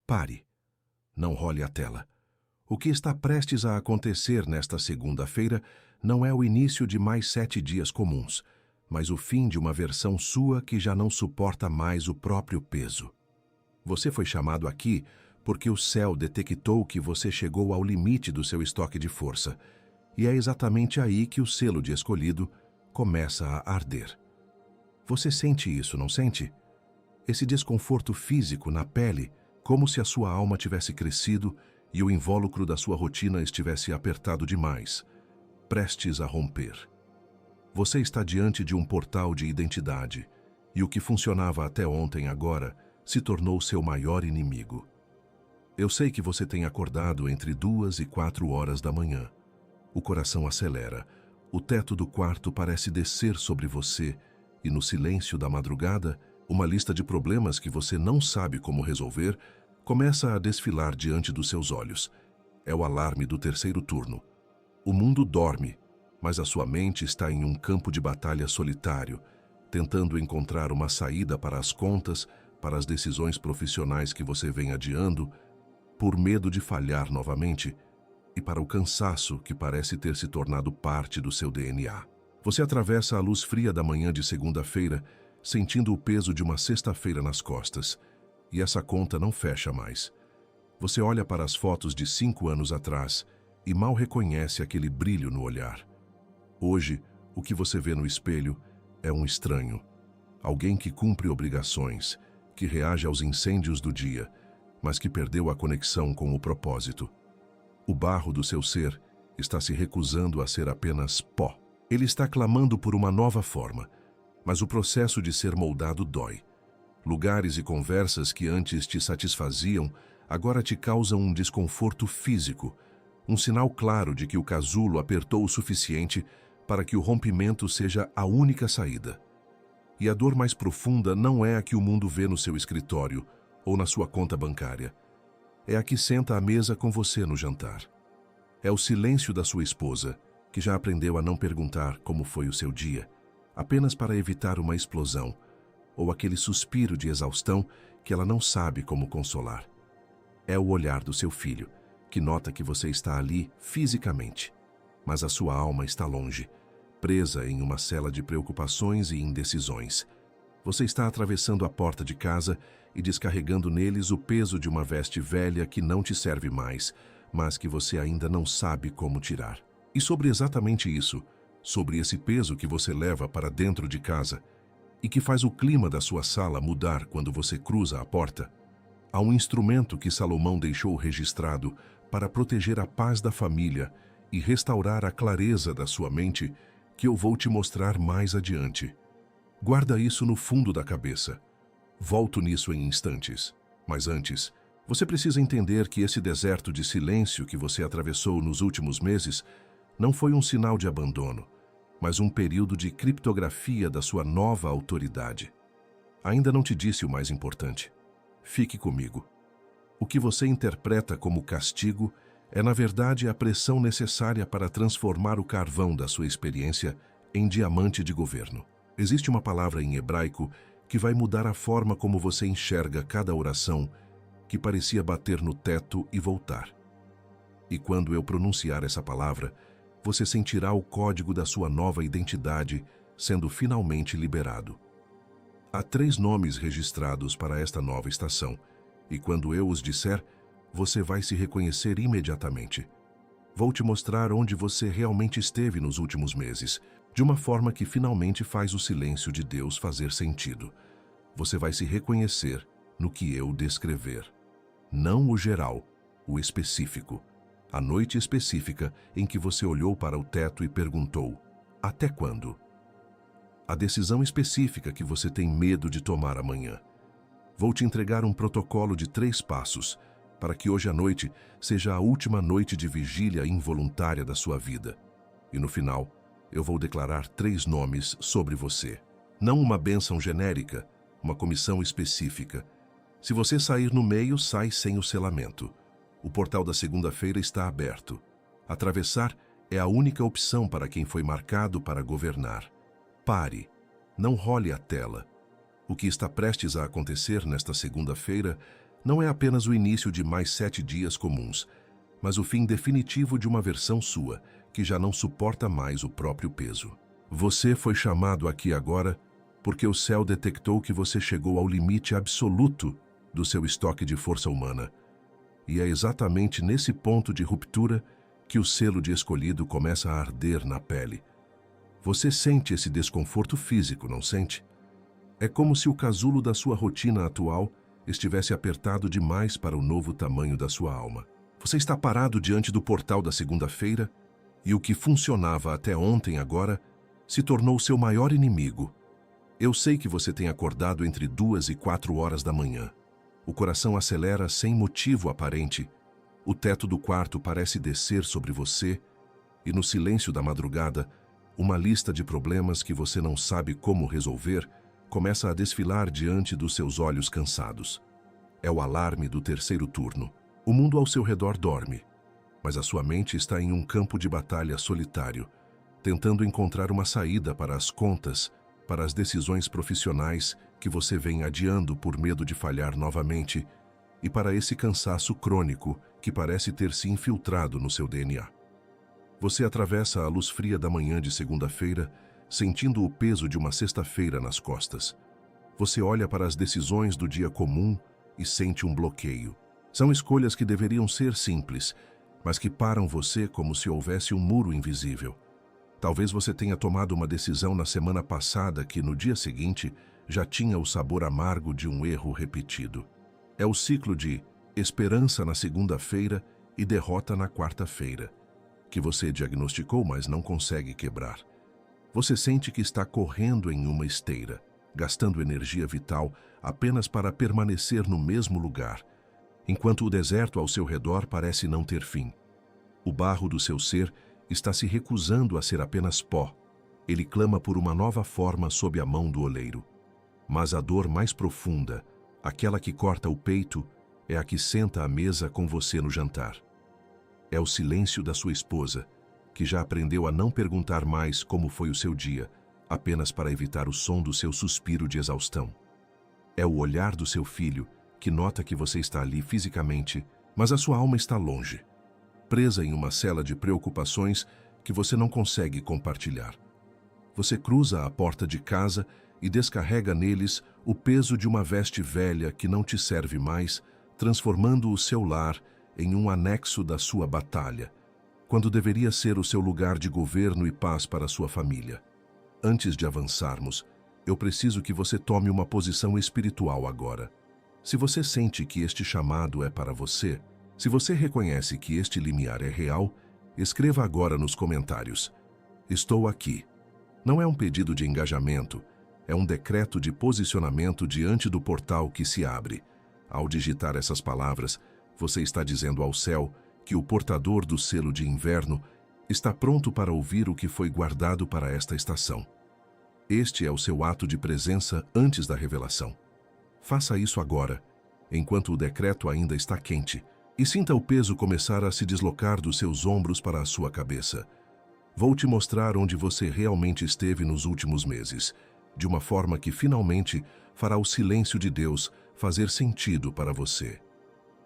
Pare. Não role a tela. O que está prestes a acontecer nesta segunda-feira não é o início de mais 7 dias comuns, mas o fim de uma versão sua que já não suporta mais o próprio peso. Você foi chamado aqui porque o céu detectou que você chegou ao limite do seu estoque de força, e é exatamente aí que o selo de escolhido começa a arder. Você sente isso, não sente? Esse desconforto físico na pele, como se a sua alma tivesse crescido e o invólucro da sua rotina estivesse apertado demais, prestes a romper. Você está diante de um portal de identidade, e o que funcionava até ontem agora se tornou seu maior inimigo. Eu sei que você tem acordado entre 2 e 4 horas da manhã. O coração acelera, o teto do quarto parece descer sobre você e no silêncio da madrugada, uma lista de problemas que você não sabe como resolver começa a desfilar diante dos seus olhos. É o alarme do terceiro turno. O mundo dorme, mas a sua mente está em um campo de batalha solitário, tentando encontrar uma saída para as contas, para as decisões profissionais que você vem adiando, por medo de falhar novamente, e para o cansaço que parece ter se tornado parte do seu DNA. Você atravessa a luz fria da manhã de segunda-feira, sentindo o peso de uma sexta-feira nas costas, e essa conta não fecha mais. Você olha para as fotos de 5 anos atrás e mal reconhece aquele brilho no olhar. Hoje, o que você vê no espelho é um estranho, alguém que cumpre obrigações, que reage aos incêndios do dia, mas que perdeu a conexão com o propósito. O barro do seu ser está se recusando a ser apenas pó. Ele está clamando por uma nova forma, mas o processo de ser moldado dói. Lugares e conversas que antes te satisfaziam agora te causam um desconforto físico, um sinal claro de que o casulo apertou o suficiente para que o rompimento seja a única saída. E a dor mais profunda não é a que o mundo vê no seu escritório ou na sua conta bancária. É a que senta à mesa com você no jantar. É o silêncio da sua esposa, que já aprendeu a não perguntar como foi o seu dia, apenas para evitar uma explosão, ou aquele suspiro de exaustão que ela não sabe como consolar. É o olhar do seu filho, que nota que você está ali fisicamente, mas a sua alma está longe, presa em uma cela de preocupações e indecisões. Você está atravessando a porta de casa e descarregando neles o peso de uma veste velha que não te serve mais, mas que você ainda não sabe como tirar. E sobre exatamente isso, sobre esse peso que você leva para dentro de casa e que faz o clima da sua sala mudar quando você cruza a porta, há um instrumento que Salomão deixou registrado para proteger a paz da família e restaurar a clareza da sua mente, que eu vou te mostrar mais adiante. Guarda isso no fundo da cabeça. Volto nisso em instantes. Mas antes, você precisa entender que esse deserto de silêncio que você atravessou nos últimos meses não foi um sinal de abandono, mas um período de criptografia da sua nova autoridade. Ainda não te disse o mais importante. Fique comigo. O que você interpreta como castigo é, na verdade, a pressão necessária para transformar o carvão da sua experiência em diamante de governo. Existe uma palavra em hebraico que vai mudar a forma como você enxerga cada oração que parecia bater no teto e voltar. E quando eu pronunciar essa palavra, você sentirá o código da sua nova identidade sendo finalmente liberado. Há 3 nomes registrados para esta nova estação, e quando eu os disser, você vai se reconhecer imediatamente. Vou te mostrar onde você realmente esteve nos últimos meses, de uma forma que finalmente faz o silêncio de Deus fazer sentido. Você vai se reconhecer no que eu descrever. Não o geral, o específico. A noite específica em que você olhou para o teto e perguntou: até quando? A decisão específica que você tem medo de tomar amanhã. Vou te entregar um protocolo de 3 passos para que hoje à noite seja a última noite de vigília involuntária da sua vida. E no final, eu vou declarar 3 nomes sobre você. Não uma bênção genérica, uma comissão específica. Se você sair no meio, sai sem o selamento. O portal da segunda-feira está aberto. Atravessar é a única opção para quem foi marcado para governar. Pare, não role a tela. O que está prestes a acontecer nesta segunda-feira não é apenas o início de mais 7 dias comuns, mas o fim definitivo de uma versão sua, que já não suporta mais o próprio peso. Você foi chamado aqui agora porque o céu detectou que você chegou ao limite absoluto do seu estoque de força humana. E é exatamente nesse ponto de ruptura que o selo de escolhido começa a arder na pele. Você sente esse desconforto físico, não sente? É como se o casulo da sua rotina atual estivesse apertado demais para o novo tamanho da sua alma. Você está parado diante do portal da segunda-feira e o que funcionava até ontem agora se tornou seu maior inimigo. Eu sei que você tem acordado entre 2 e 4 horas da manhã. O coração acelera sem motivo aparente. O teto do quarto parece descer sobre você e no silêncio da madrugada, uma lista de problemas que você não sabe como resolver começa a desfilar diante dos seus olhos cansados. É o alarme do terceiro turno. O mundo ao seu redor dorme, mas a sua mente está em um campo de batalha solitário, tentando encontrar uma saída para as contas, para as decisões profissionais que você vem adiando por medo de falhar novamente e para esse cansaço crônico que parece ter se infiltrado no seu DNA. Você atravessa a luz fria da manhã de segunda-feira, sentindo o peso de uma sexta-feira nas costas. Você olha para as decisões do dia comum e sente um bloqueio. São escolhas que deveriam ser simples, mas que param você como se houvesse um muro invisível. Talvez você tenha tomado uma decisão na semana passada que, no dia seguinte, já tinha o sabor amargo de um erro repetido. É o ciclo de esperança na segunda-feira e derrota na quarta-feira, que você diagnosticou, mas não consegue quebrar. Você sente que está correndo em uma esteira, gastando energia vital apenas para permanecer no mesmo lugar, enquanto o deserto ao seu redor parece não ter fim. O barro do seu ser está se recusando a ser apenas pó. Ele clama por uma nova forma sob a mão do oleiro. Mas a dor mais profunda, aquela que corta o peito, é a que senta à mesa com você no jantar. É o silêncio da sua esposa, que já aprendeu a não perguntar mais como foi o seu dia, apenas para evitar o som do seu suspiro de exaustão. É o olhar do seu filho, que nota que você está ali fisicamente, mas a sua alma está longe, presa em uma cela de preocupações que você não consegue compartilhar. Você cruza a porta de casa e descarrega neles o peso de uma veste velha que não te serve mais, transformando o seu lar em um anexo da sua batalha, quando deveria ser o seu lugar de governo e paz para sua família. Antes de avançarmos, eu preciso que você tome uma posição espiritual agora. Se você sente que este chamado é para você, se você reconhece que este limiar é real, escreva agora nos comentários: estou aqui. Não é um pedido de engajamento, é um decreto de posicionamento diante do portal que se abre. Ao digitar essas palavras, você está dizendo ao céu que o portador do selo de inverno está pronto para ouvir o que foi guardado para esta estação. Este é o seu ato de presença antes da revelação. Faça isso agora, enquanto o decreto ainda está quente, e sinta o peso começar a se deslocar dos seus ombros para a sua cabeça. Vou te mostrar onde você realmente esteve nos últimos meses, de uma forma que finalmente fará o silêncio de Deus fazer sentido para você.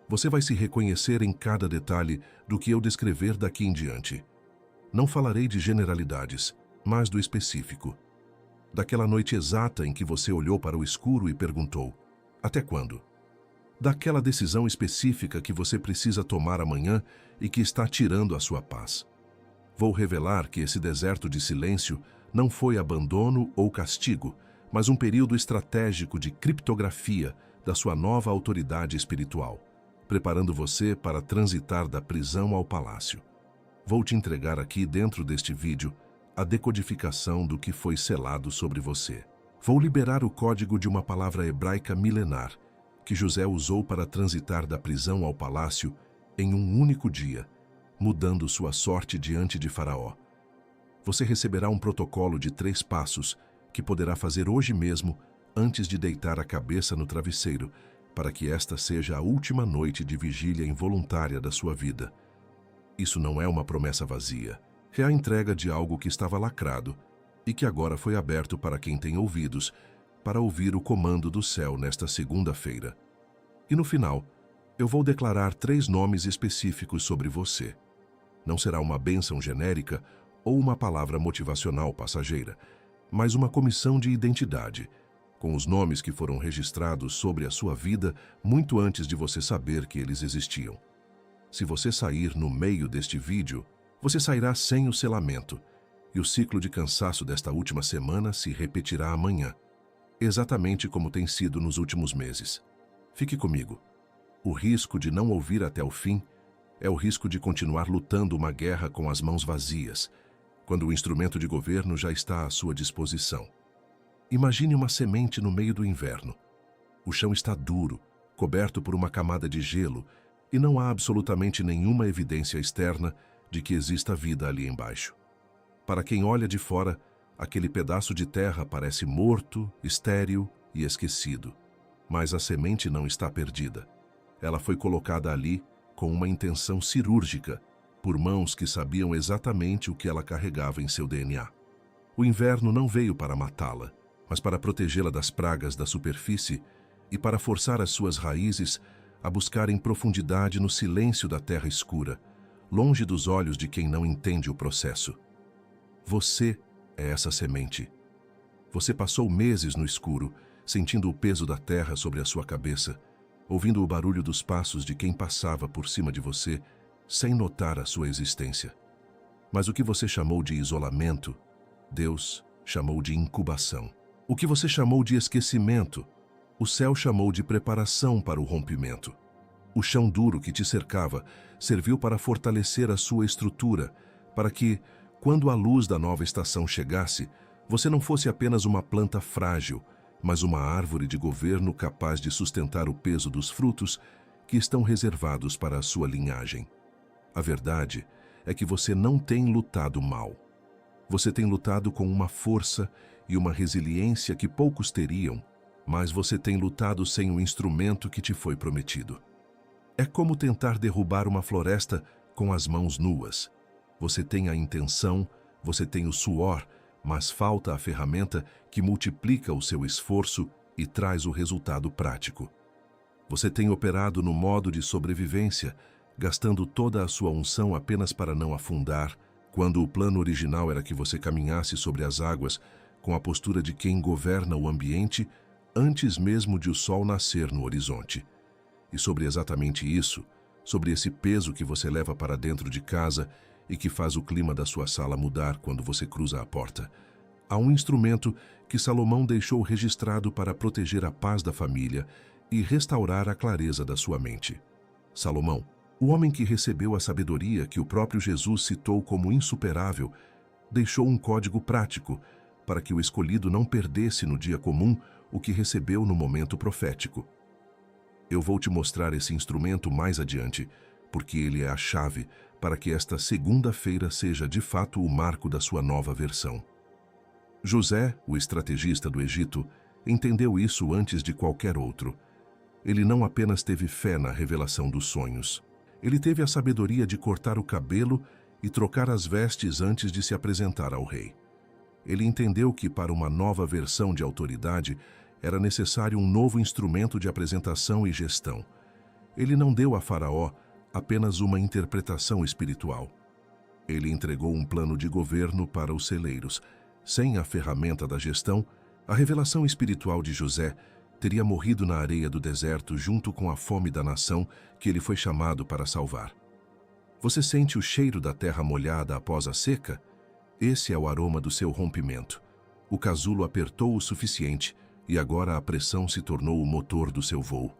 Você vai se reconhecer em cada detalhe do que eu descrever daqui em diante. Não falarei de generalidades, mas do específico. Daquela noite exata em que você olhou para o escuro e perguntou: até quando? Daquela decisão específica que você precisa tomar amanhã e que está tirando a sua paz. Vou revelar que esse deserto de silêncio não foi abandono ou castigo, mas um período estratégico de criptografia da sua nova autoridade espiritual, preparando você para transitar da prisão ao palácio. Vou te entregar aqui dentro deste vídeo a decodificação do que foi selado sobre você. Vou liberar o código de uma palavra hebraica milenar que José usou para transitar da prisão ao palácio em um único dia, mudando sua sorte diante de Faraó. Você receberá um protocolo de 3 passos que poderá fazer hoje mesmo antes de deitar a cabeça no travesseiro, para que esta seja a última noite de vigília involuntária da sua vida. Isso não é uma promessa vazia. É a entrega de algo que estava lacrado e que agora foi aberto para quem tem ouvidos, para ouvir o comando do céu nesta segunda-feira. E no final, eu vou declarar 3 nomes específicos sobre você. Não será uma bênção genérica ou uma palavra motivacional passageira, mas uma comissão de identidade, com os nomes que foram registrados sobre a sua vida muito antes de você saber que eles existiam. Se você sair no meio deste vídeo, você sairá sem o selamento, e o ciclo de cansaço desta última semana se repetirá amanhã, exatamente como tem sido nos últimos meses. Fique comigo. O risco de não ouvir até o fim é o risco de continuar lutando uma guerra com as mãos vazias, quando o instrumento de governo já está à sua disposição. Imagine uma semente no meio do inverno. O chão está duro, coberto por uma camada de gelo, e não há absolutamente nenhuma evidência externa de que exista vida ali embaixo. Para quem olha de fora, aquele pedaço de terra parece morto, estéril e esquecido. Mas a semente não está perdida. Ela foi colocada ali com uma intenção cirúrgica, por mãos que sabiam exatamente o que ela carregava em seu DNA. O inverno não veio para matá-la, mas para protegê-la das pragas da superfície e para forçar as suas raízes a buscarem profundidade no silêncio da terra escura, longe dos olhos de quem não entende o processo. Você é essa semente. Você passou meses no escuro, sentindo o peso da terra sobre a sua cabeça, ouvindo o barulho dos passos de quem passava por cima de você, sem notar a sua existência. Mas o que você chamou de isolamento, Deus chamou de incubação. O que você chamou de esquecimento, o céu chamou de preparação para o rompimento. O chão duro que te cercava serviu para fortalecer a sua estrutura, para que, quando a luz da nova estação chegasse, você não fosse apenas uma planta frágil, mas uma árvore de governo capaz de sustentar o peso dos frutos que estão reservados para a sua linhagem. A verdade é que você não tem lutado mal. Você tem lutado com uma força e uma resiliência que poucos teriam, mas você tem lutado sem o instrumento que te foi prometido. É como tentar derrubar uma floresta com as mãos nuas. Você tem a intenção, você tem o suor, mas falta a ferramenta que multiplica o seu esforço e traz o resultado prático. Você tem operado no modo de sobrevivência, gastando toda a sua unção apenas para não afundar, quando o plano original era que você caminhasse sobre as águas com a postura de quem governa o ambiente antes mesmo de o sol nascer no horizonte. E sobre exatamente isso, sobre esse peso que você leva para dentro de casa e que faz o clima da sua sala mudar quando você cruza a porta, há um instrumento que Salomão deixou registrado para proteger a paz da família e restaurar a clareza da sua mente. Salomão, o homem que recebeu a sabedoria que o próprio Jesus citou como insuperável, deixou um código prático para que o escolhido não perdesse no dia comum o que recebeu no momento profético. Eu vou te mostrar esse instrumento mais adiante, porque ele é a chave para que esta segunda-feira seja de fato o marco da sua nova versão. José, o estrategista do Egito, entendeu isso antes de qualquer outro. Ele não apenas teve fé na revelação dos sonhos. Ele teve a sabedoria de cortar o cabelo e trocar as vestes antes de se apresentar ao rei. Ele entendeu que para uma nova versão de autoridade era necessário um novo instrumento de apresentação e gestão. Ele não deu a Faraó apenas uma interpretação espiritual. Ele entregou um plano de governo para os celeiros. Sem a ferramenta da gestão, a revelação espiritual de José teria morrido na areia do deserto junto com a fome da nação que ele foi chamado para salvar. Você sente o cheiro da terra molhada após a seca? Esse é o aroma do seu rompimento. O casulo apertou o suficiente e agora a pressão se tornou o motor do seu voo.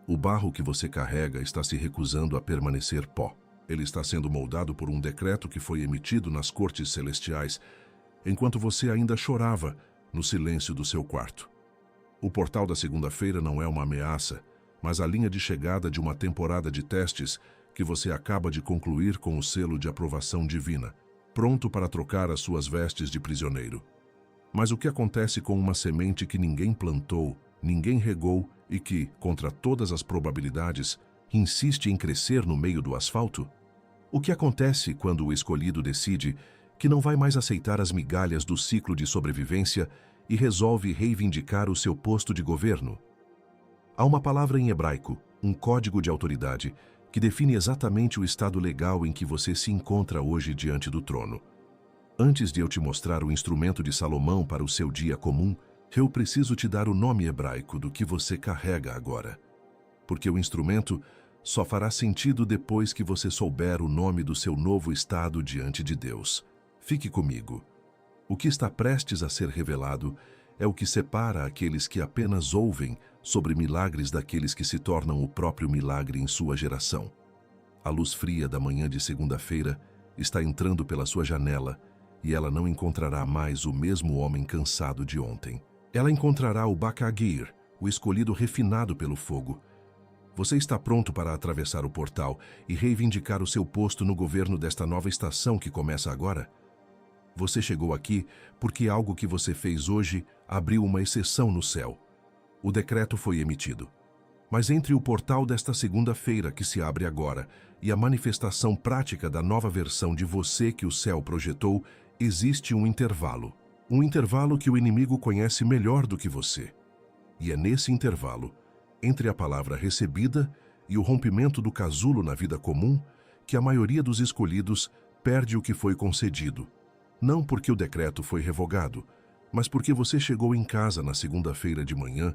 O barro que você carrega está se recusando a permanecer pó. Ele está sendo moldado por um decreto que foi emitido nas cortes celestiais, enquanto você ainda chorava no silêncio do seu quarto. O portal da segunda-feira não é uma ameaça, mas a linha de chegada de uma temporada de testes que você acaba de concluir com o selo de aprovação divina, pronto para trocar as suas vestes de prisioneiro. Mas o que acontece com uma semente que ninguém plantou, ninguém regou e que, contra todas as probabilidades, insiste em crescer no meio do asfalto? O que acontece quando o escolhido decide que não vai mais aceitar as migalhas do ciclo de sobrevivência e resolve reivindicar o seu posto de governo? Há uma palavra em hebraico, um código de autoridade, que define exatamente o estado legal em que você se encontra hoje diante do trono. Antes de eu te mostrar o instrumento de Salomão para o seu dia comum, eu preciso te dar o nome hebraico do que você carrega agora. Porque o instrumento só fará sentido depois que você souber o nome do seu novo estado diante de Deus. Fique comigo. O que está prestes a ser revelado é o que separa aqueles que apenas ouvem sobre milagres daqueles que se tornam o próprio milagre em sua geração. A luz fria da manhã de segunda-feira está entrando pela sua janela e ela não encontrará mais o mesmo homem cansado de ontem. Ela encontrará o Bakagir, o escolhido refinado pelo fogo. Você está pronto para atravessar o portal e reivindicar o seu posto no governo desta nova estação que começa agora? Você chegou aqui porque algo que você fez hoje abriu uma exceção no céu. O decreto foi emitido. Mas entre o portal desta segunda-feira que se abre agora e a manifestação prática da nova versão de você que o céu projetou, existe um intervalo. Um intervalo que o inimigo conhece melhor do que você. E é nesse intervalo, entre a palavra recebida e o rompimento do casulo na vida comum, que a maioria dos escolhidos perde o que foi concedido. Não porque o decreto foi revogado, mas porque você chegou em casa na segunda-feira de manhã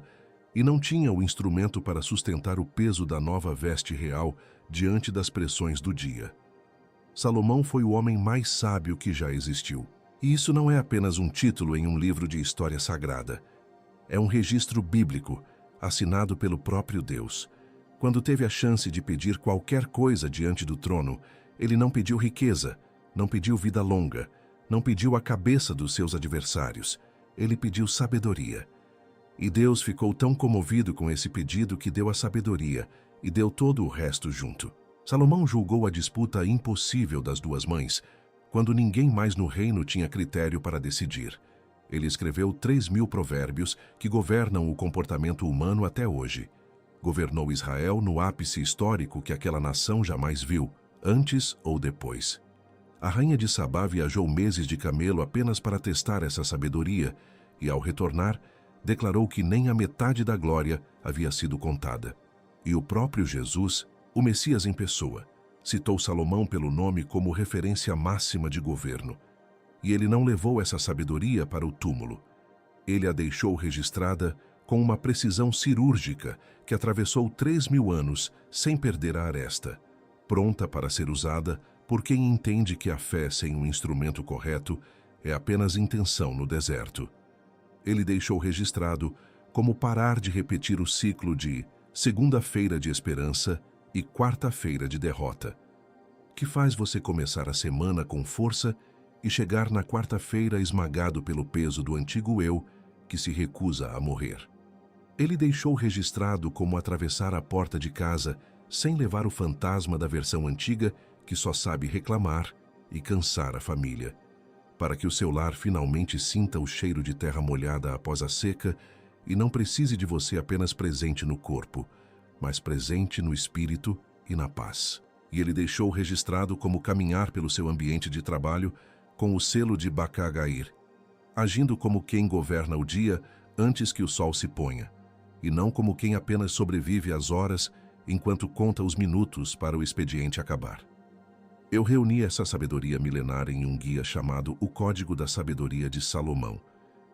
e não tinha o instrumento para sustentar o peso da nova veste real diante das pressões do dia. Salomão foi o homem mais sábio que já existiu. E isso não é apenas um título em um livro de história sagrada. É um registro bíblico, assinado pelo próprio Deus. Quando teve a chance de pedir qualquer coisa diante do trono, ele não pediu riqueza, não pediu vida longa, não pediu a cabeça dos seus adversários. Ele pediu sabedoria. E Deus ficou tão comovido com esse pedido que deu a sabedoria e deu todo o resto junto. Salomão julgou a disputa impossível das duas mães, quando ninguém mais no reino tinha critério para decidir. Ele escreveu 3.000 provérbios que governam o comportamento humano até hoje. Governou Israel no ápice histórico que aquela nação jamais viu, antes ou depois. A rainha de Sabá viajou meses de camelo apenas para testar essa sabedoria e, ao retornar, declarou que nem a metade da glória havia sido contada. E o próprio Jesus, o Messias em pessoa, citou Salomão pelo nome como referência máxima de governo. E ele não levou essa sabedoria para o túmulo. Ele a deixou registrada com uma precisão cirúrgica que atravessou 3.000 anos sem perder a aresta, pronta para ser usada por quem entende que a fé sem um instrumento correto é apenas intenção no deserto. Ele deixou registrado como parar de repetir o ciclo de segunda-feira de esperança e quarta-feira de derrota, que faz você começar a semana com força e chegar na quarta-feira esmagado pelo peso do antigo eu que se recusa a morrer. Ele deixou registrado como atravessar a porta de casa sem levar o fantasma da versão antiga que só sabe reclamar e cansar a família, para que o seu lar finalmente sinta o cheiro de terra molhada após a seca e não precise de você apenas presente no corpo, mas presente no espírito e na paz. E ele deixou registrado como caminhar pelo seu ambiente de trabalho com o selo de Bakagair, agindo como quem governa o dia antes que o sol se ponha, e não como quem apenas sobrevive às horas enquanto conta os minutos para o expediente acabar. Eu reuni essa sabedoria milenar em um guia chamado O Código da Sabedoria de Salomão.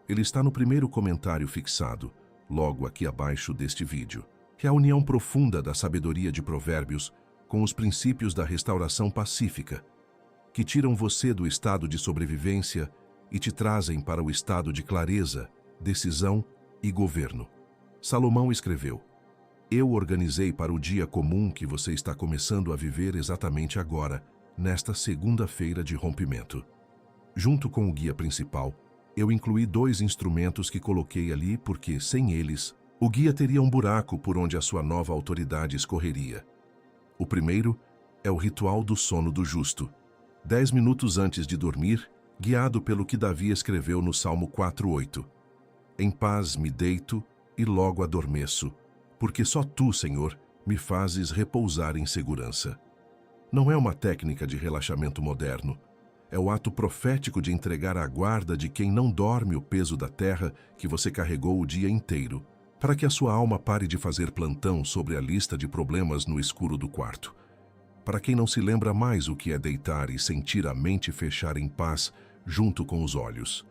Ele está no primeiro comentário fixado, logo aqui abaixo deste vídeo, que é a união profunda da sabedoria de Provérbios com os princípios da restauração pacífica, que tiram você do estado de sobrevivência e te trazem para o estado de clareza, decisão e governo. Salomão escreveu: Eu organizei para o dia comum que você está começando a viver exatamente agora, nesta segunda-feira de rompimento. Junto com o guia principal, eu incluí 2 instrumentos que coloquei ali porque, sem eles, o guia teria um buraco por onde a sua nova autoridade escorreria. O primeiro é o ritual do sono do justo. 10 minutos antes de dormir, guiado pelo que Davi escreveu no Salmo 4:8. Em paz me deito e logo adormeço, porque só tu, Senhor, me fazes repousar em segurança. Não é uma técnica de relaxamento moderno. É o ato profético de entregar à guarda de quem não dorme o peso da terra que você carregou o dia inteiro, para que a sua alma pare de fazer plantão sobre a lista de problemas no escuro do quarto. Para quem não se lembra mais o que é deitar e sentir a mente fechar em paz junto com os olhos.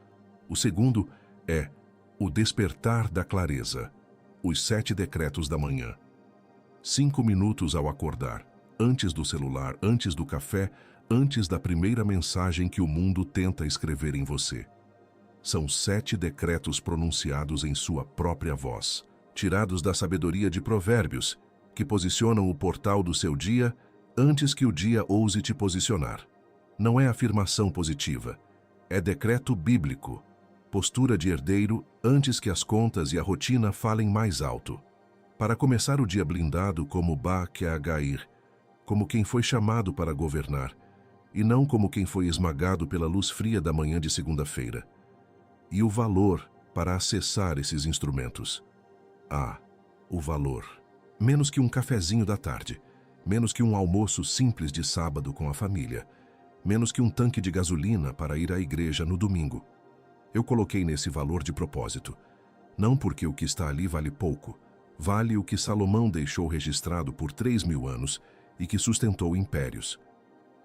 O segundo é o despertar da clareza, os 7 decretos da manhã. 5 minutos ao acordar, antes do celular, antes do café, antes da primeira mensagem que o mundo tenta escrever em você. São 7 decretos pronunciados em sua própria voz, tirados da sabedoria de Provérbios, que posicionam o portal do seu dia antes que o dia ouse te posicionar. Não é afirmação positiva, é decreto bíblico, postura de herdeiro antes que as contas e a rotina falem mais alto. Para começar o dia blindado como Ba-que-a-Gair, como quem foi chamado para governar, e não como quem foi esmagado pela luz fria da manhã de segunda-feira. E o valor para acessar esses instrumentos. O valor. Menos que um cafezinho da tarde, menos que um almoço simples de sábado com a família, menos que um tanque de gasolina para ir à igreja no domingo. Eu coloquei nesse valor de propósito, não porque o que está ali vale pouco, vale o que Salomão deixou registrado por 3.000 anos e que sustentou impérios.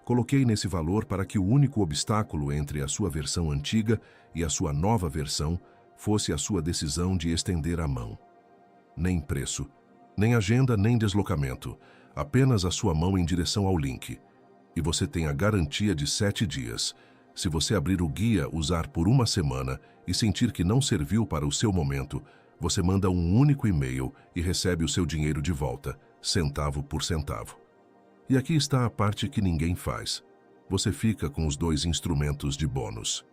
Coloquei nesse valor para que o único obstáculo entre a sua versão antiga e a sua nova versão fosse a sua decisão de estender a mão. Nem preço, nem agenda, nem deslocamento, apenas a sua mão em direção ao link. E você tem a garantia de 7 dias. Se você abrir o guia, usar por uma semana e sentir que não serviu para o seu momento, você manda um único e-mail e recebe o seu dinheiro de volta, centavo por centavo. E aqui está a parte que ninguém faz. Você fica com os 2 instrumentos de bônus.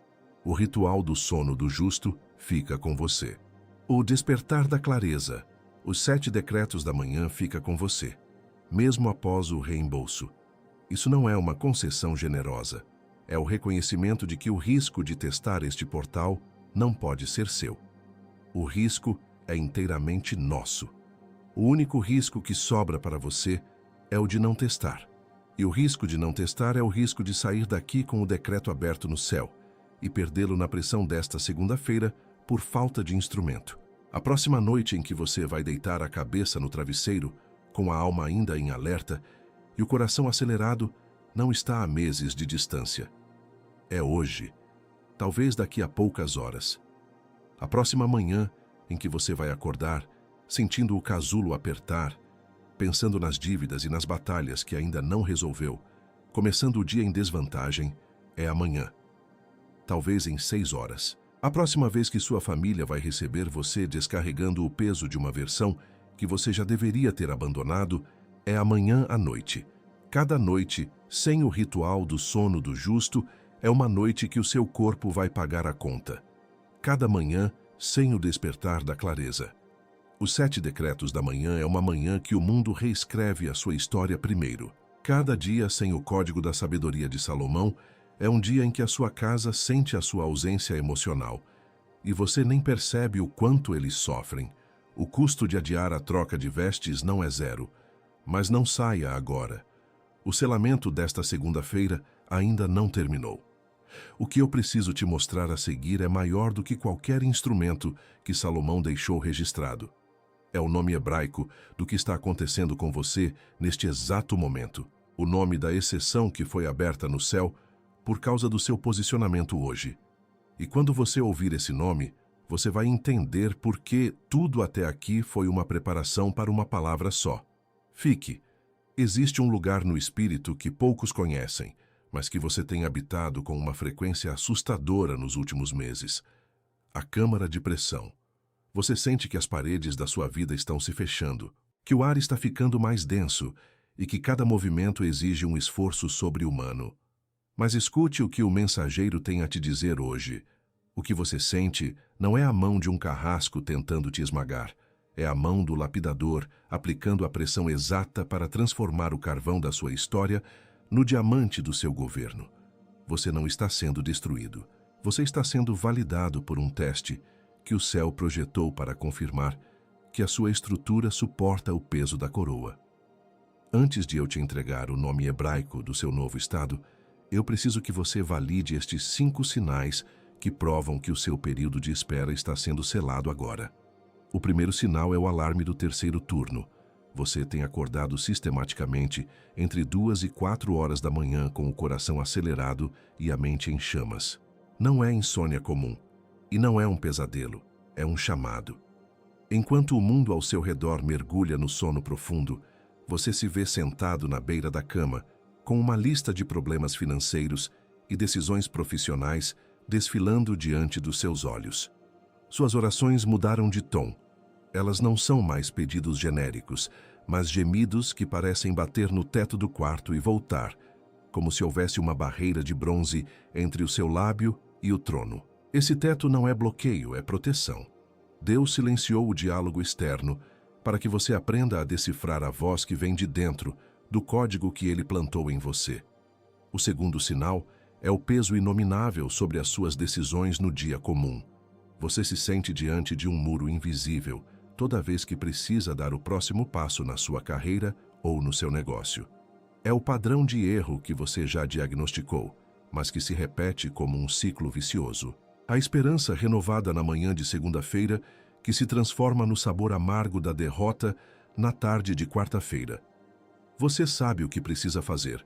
O ritual do sono do justo fica com você. O despertar da clareza, os 7 decretos da manhã fica com você, mesmo após o reembolso. Isso não é uma concessão generosa. É o reconhecimento de que o risco de testar este portal não pode ser seu. O risco é inteiramente nosso. O único risco que sobra para você é o de não testar. E o risco de não testar é o risco de sair daqui com o decreto aberto no céu e perdê-lo na pressão desta segunda-feira por falta de instrumento. A próxima noite em que você vai deitar a cabeça no travesseiro, com a alma ainda em alerta e o coração acelerado, não está a meses de distância. É hoje, talvez daqui a poucas horas. A próxima manhã em que você vai acordar, sentindo o casulo apertar, pensando nas dívidas e nas batalhas que ainda não resolveu, começando o dia em desvantagem, é amanhã. Talvez em 6 horas. A próxima vez que sua família vai receber você descarregando o peso de uma versão que você já deveria ter abandonado, é amanhã à noite. Cada noite, sem o ritual do sono do justo, é uma noite que o seu corpo vai pagar a conta. Cada manhã, sem o despertar da clareza. Os 7 decretos da manhã é uma manhã que o mundo reescreve a sua história primeiro. Cada dia sem o código da sabedoria de Salomão é um dia em que a sua casa sente a sua ausência emocional. E você nem percebe o quanto eles sofrem. O custo de adiar a troca de vestes não é 0. Mas não saia agora. O selamento desta segunda-feira ainda não terminou. O que eu preciso te mostrar a seguir é maior do que qualquer instrumento que Salomão deixou registrado. É o nome hebraico do que está acontecendo com você neste exato momento. O nome da exceção que foi aberta no céu por causa do seu posicionamento hoje. E quando você ouvir esse nome, você vai entender por que tudo até aqui foi uma preparação para uma palavra só. Fique. Existe um lugar no espírito que poucos conhecem, mas que você tem habitado com uma frequência assustadora nos últimos meses. A câmara de pressão. Você sente que as paredes da sua vida estão se fechando, que o ar está ficando mais denso e que cada movimento exige um esforço sobre-humano. Mas escute o que o mensageiro tem a te dizer hoje. O que você sente não é a mão de um carrasco tentando te esmagar. É a mão do lapidador aplicando a pressão exata para transformar o carvão da sua história no diamante do seu governo. Você não está sendo destruído. Você está sendo validado por um teste que o céu projetou para confirmar que a sua estrutura suporta o peso da coroa. Antes de eu te entregar o nome hebraico do seu novo estado, eu preciso que você valide estes 5 sinais que provam que o seu período de espera está sendo selado agora. O primeiro sinal é o alarme do terceiro turno. Você tem acordado sistematicamente entre 2 e 4 horas da manhã com o coração acelerado e a mente em chamas. Não é insônia comum. E não é um pesadelo. É um chamado. Enquanto o mundo ao seu redor mergulha no sono profundo, você se vê sentado na beira da cama, com uma lista de problemas financeiros e decisões profissionais desfilando diante dos seus olhos. Suas orações mudaram de tom. Elas não são mais pedidos genéricos, mas gemidos que parecem bater no teto do quarto e voltar, como se houvesse uma barreira de bronze entre o seu lábio e o trono. Esse teto não é bloqueio, é proteção. Deus silenciou o diálogo externo para que você aprenda a decifrar a voz que vem de dentro do código que ele plantou em você. O segundo sinal é o peso inominável sobre as suas decisões no dia comum. Você se sente diante de um muro invisível toda vez que precisa dar o próximo passo na sua carreira ou no seu negócio. É o padrão de erro que você já diagnosticou, mas que se repete como um ciclo vicioso. A esperança renovada na manhã de segunda-feira que se transforma no sabor amargo da derrota na tarde de quarta-feira. Você sabe o que precisa fazer.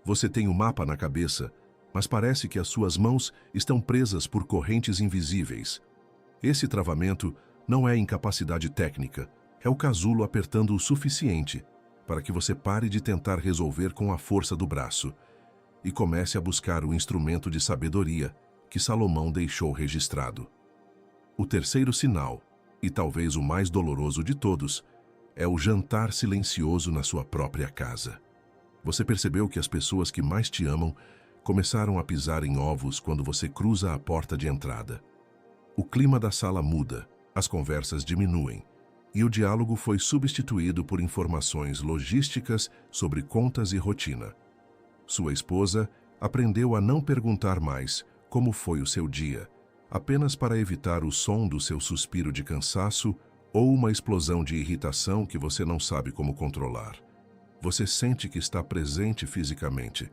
Você tem o mapa na cabeça, mas parece que as suas mãos estão presas por correntes invisíveis. Esse travamento não é incapacidade técnica, é o casulo apertando o suficiente para que você pare de tentar resolver com a força do braço e comece a buscar o instrumento de sabedoria que Salomão deixou registrado. O terceiro sinal, e talvez o mais doloroso de todos, é o jantar silencioso na sua própria casa. Você percebeu que as pessoas que mais te amam começaram a pisar em ovos quando você cruza a porta de entrada. O clima da sala muda, as conversas diminuem, e o diálogo foi substituído por informações logísticas sobre contas e rotina. Sua esposa aprendeu a não perguntar mais como foi o seu dia, apenas para evitar o som do seu suspiro de cansaço ou uma explosão de irritação que você não sabe como controlar. Você sente que está presente fisicamente,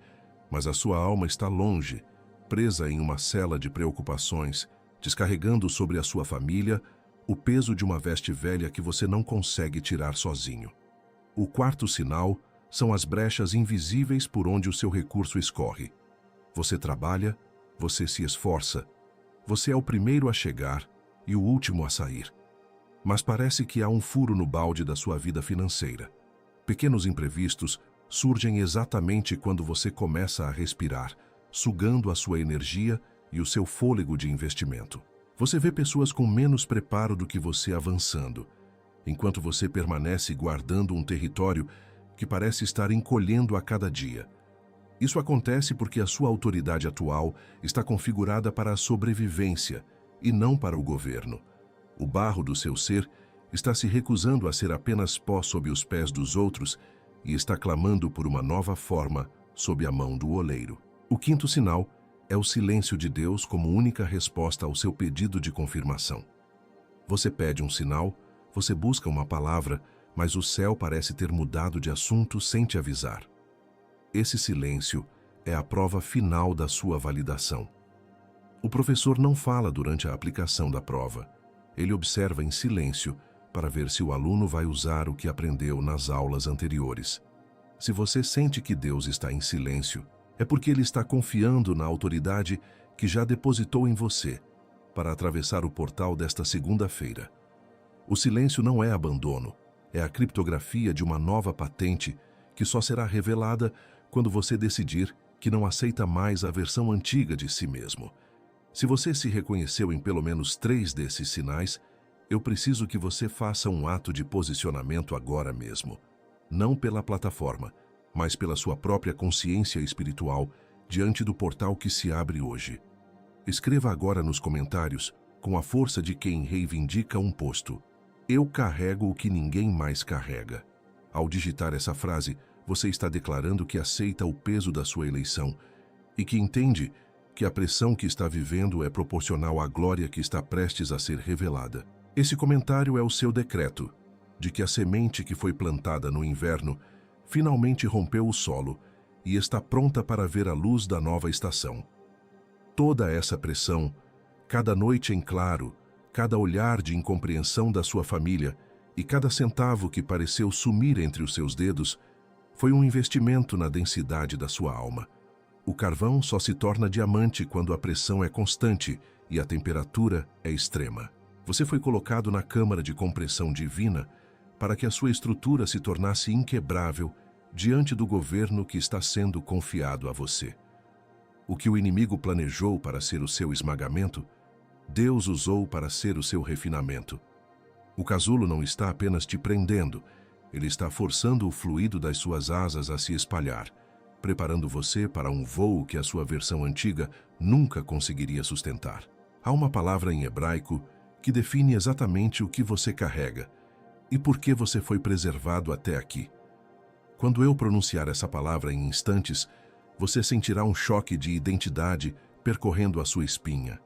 mas a sua alma está longe, presa em uma cela de preocupações, descarregando sobre a sua família o peso de uma veste velha que você não consegue tirar sozinho. O quarto sinal são as brechas invisíveis por onde o seu recurso escorre. Você trabalha, você se esforça, você é o primeiro a chegar e o último a sair. Mas parece que há um furo no balde da sua vida financeira. Pequenos imprevistos surgem exatamente quando você começa a respirar, sugando a sua energia e o seu fôlego de investimento. Você vê pessoas com menos preparo do que você avançando, enquanto você permanece guardando um território que parece estar encolhendo a cada dia. Isso acontece porque a sua autoridade atual está configurada para a sobrevivência e não para o governo. O barro do seu ser está se recusando a ser apenas pó sob os pés dos outros e está clamando por uma nova forma sob a mão do oleiro. O quinto sinal é o silêncio de Deus como única resposta ao seu pedido de confirmação. Você pede um sinal, você busca uma palavra, mas o céu parece ter mudado de assunto sem te avisar. Esse silêncio é a prova final da sua validação. O professor não fala durante a aplicação da prova. Ele observa em silêncio para ver se o aluno vai usar o que aprendeu nas aulas anteriores. Se você sente que Deus está em silêncio, é porque Ele está confiando na autoridade que já depositou em você para atravessar o portal desta segunda-feira. O silêncio não é abandono, é a criptografia de uma nova patente que só será revelada quando você decidir que não aceita mais a versão antiga de si mesmo. Se você se reconheceu em pelo menos 3 desses sinais, eu preciso que você faça um ato de posicionamento agora mesmo. Não pela plataforma, mas pela sua própria consciência espiritual diante do portal que se abre hoje. Escreva agora nos comentários, com a força de quem reivindica um posto: eu carrego o que ninguém mais carrega. Ao digitar essa frase, você está declarando que aceita o peso da sua eleição e que entende que a pressão que está vivendo é proporcional à glória que está prestes a ser revelada. Esse comentário é o seu decreto de que a semente que foi plantada no inverno finalmente rompeu o solo e está pronta para ver a luz da nova estação. Toda essa pressão, cada noite em claro, cada olhar de incompreensão da sua família e cada centavo que pareceu sumir entre os seus dedos foi um investimento na densidade da sua alma. O carvão só se torna diamante quando a pressão é constante e a temperatura é extrema. Você foi colocado na câmara de compressão divina para que a sua estrutura se tornasse inquebrável diante do governo que está sendo confiado a você. O que o inimigo planejou para ser o seu esmagamento, Deus usou para ser o seu refinamento. O casulo não está apenas te prendendo, ele está forçando o fluido das suas asas a se espalhar, preparando você para um voo que a sua versão antiga nunca conseguiria sustentar. Há uma palavra em hebraico que define exatamente o que você carrega e por que você foi preservado até aqui. Quando eu pronunciar essa palavra em instantes, você sentirá um choque de identidade percorrendo a sua espinha.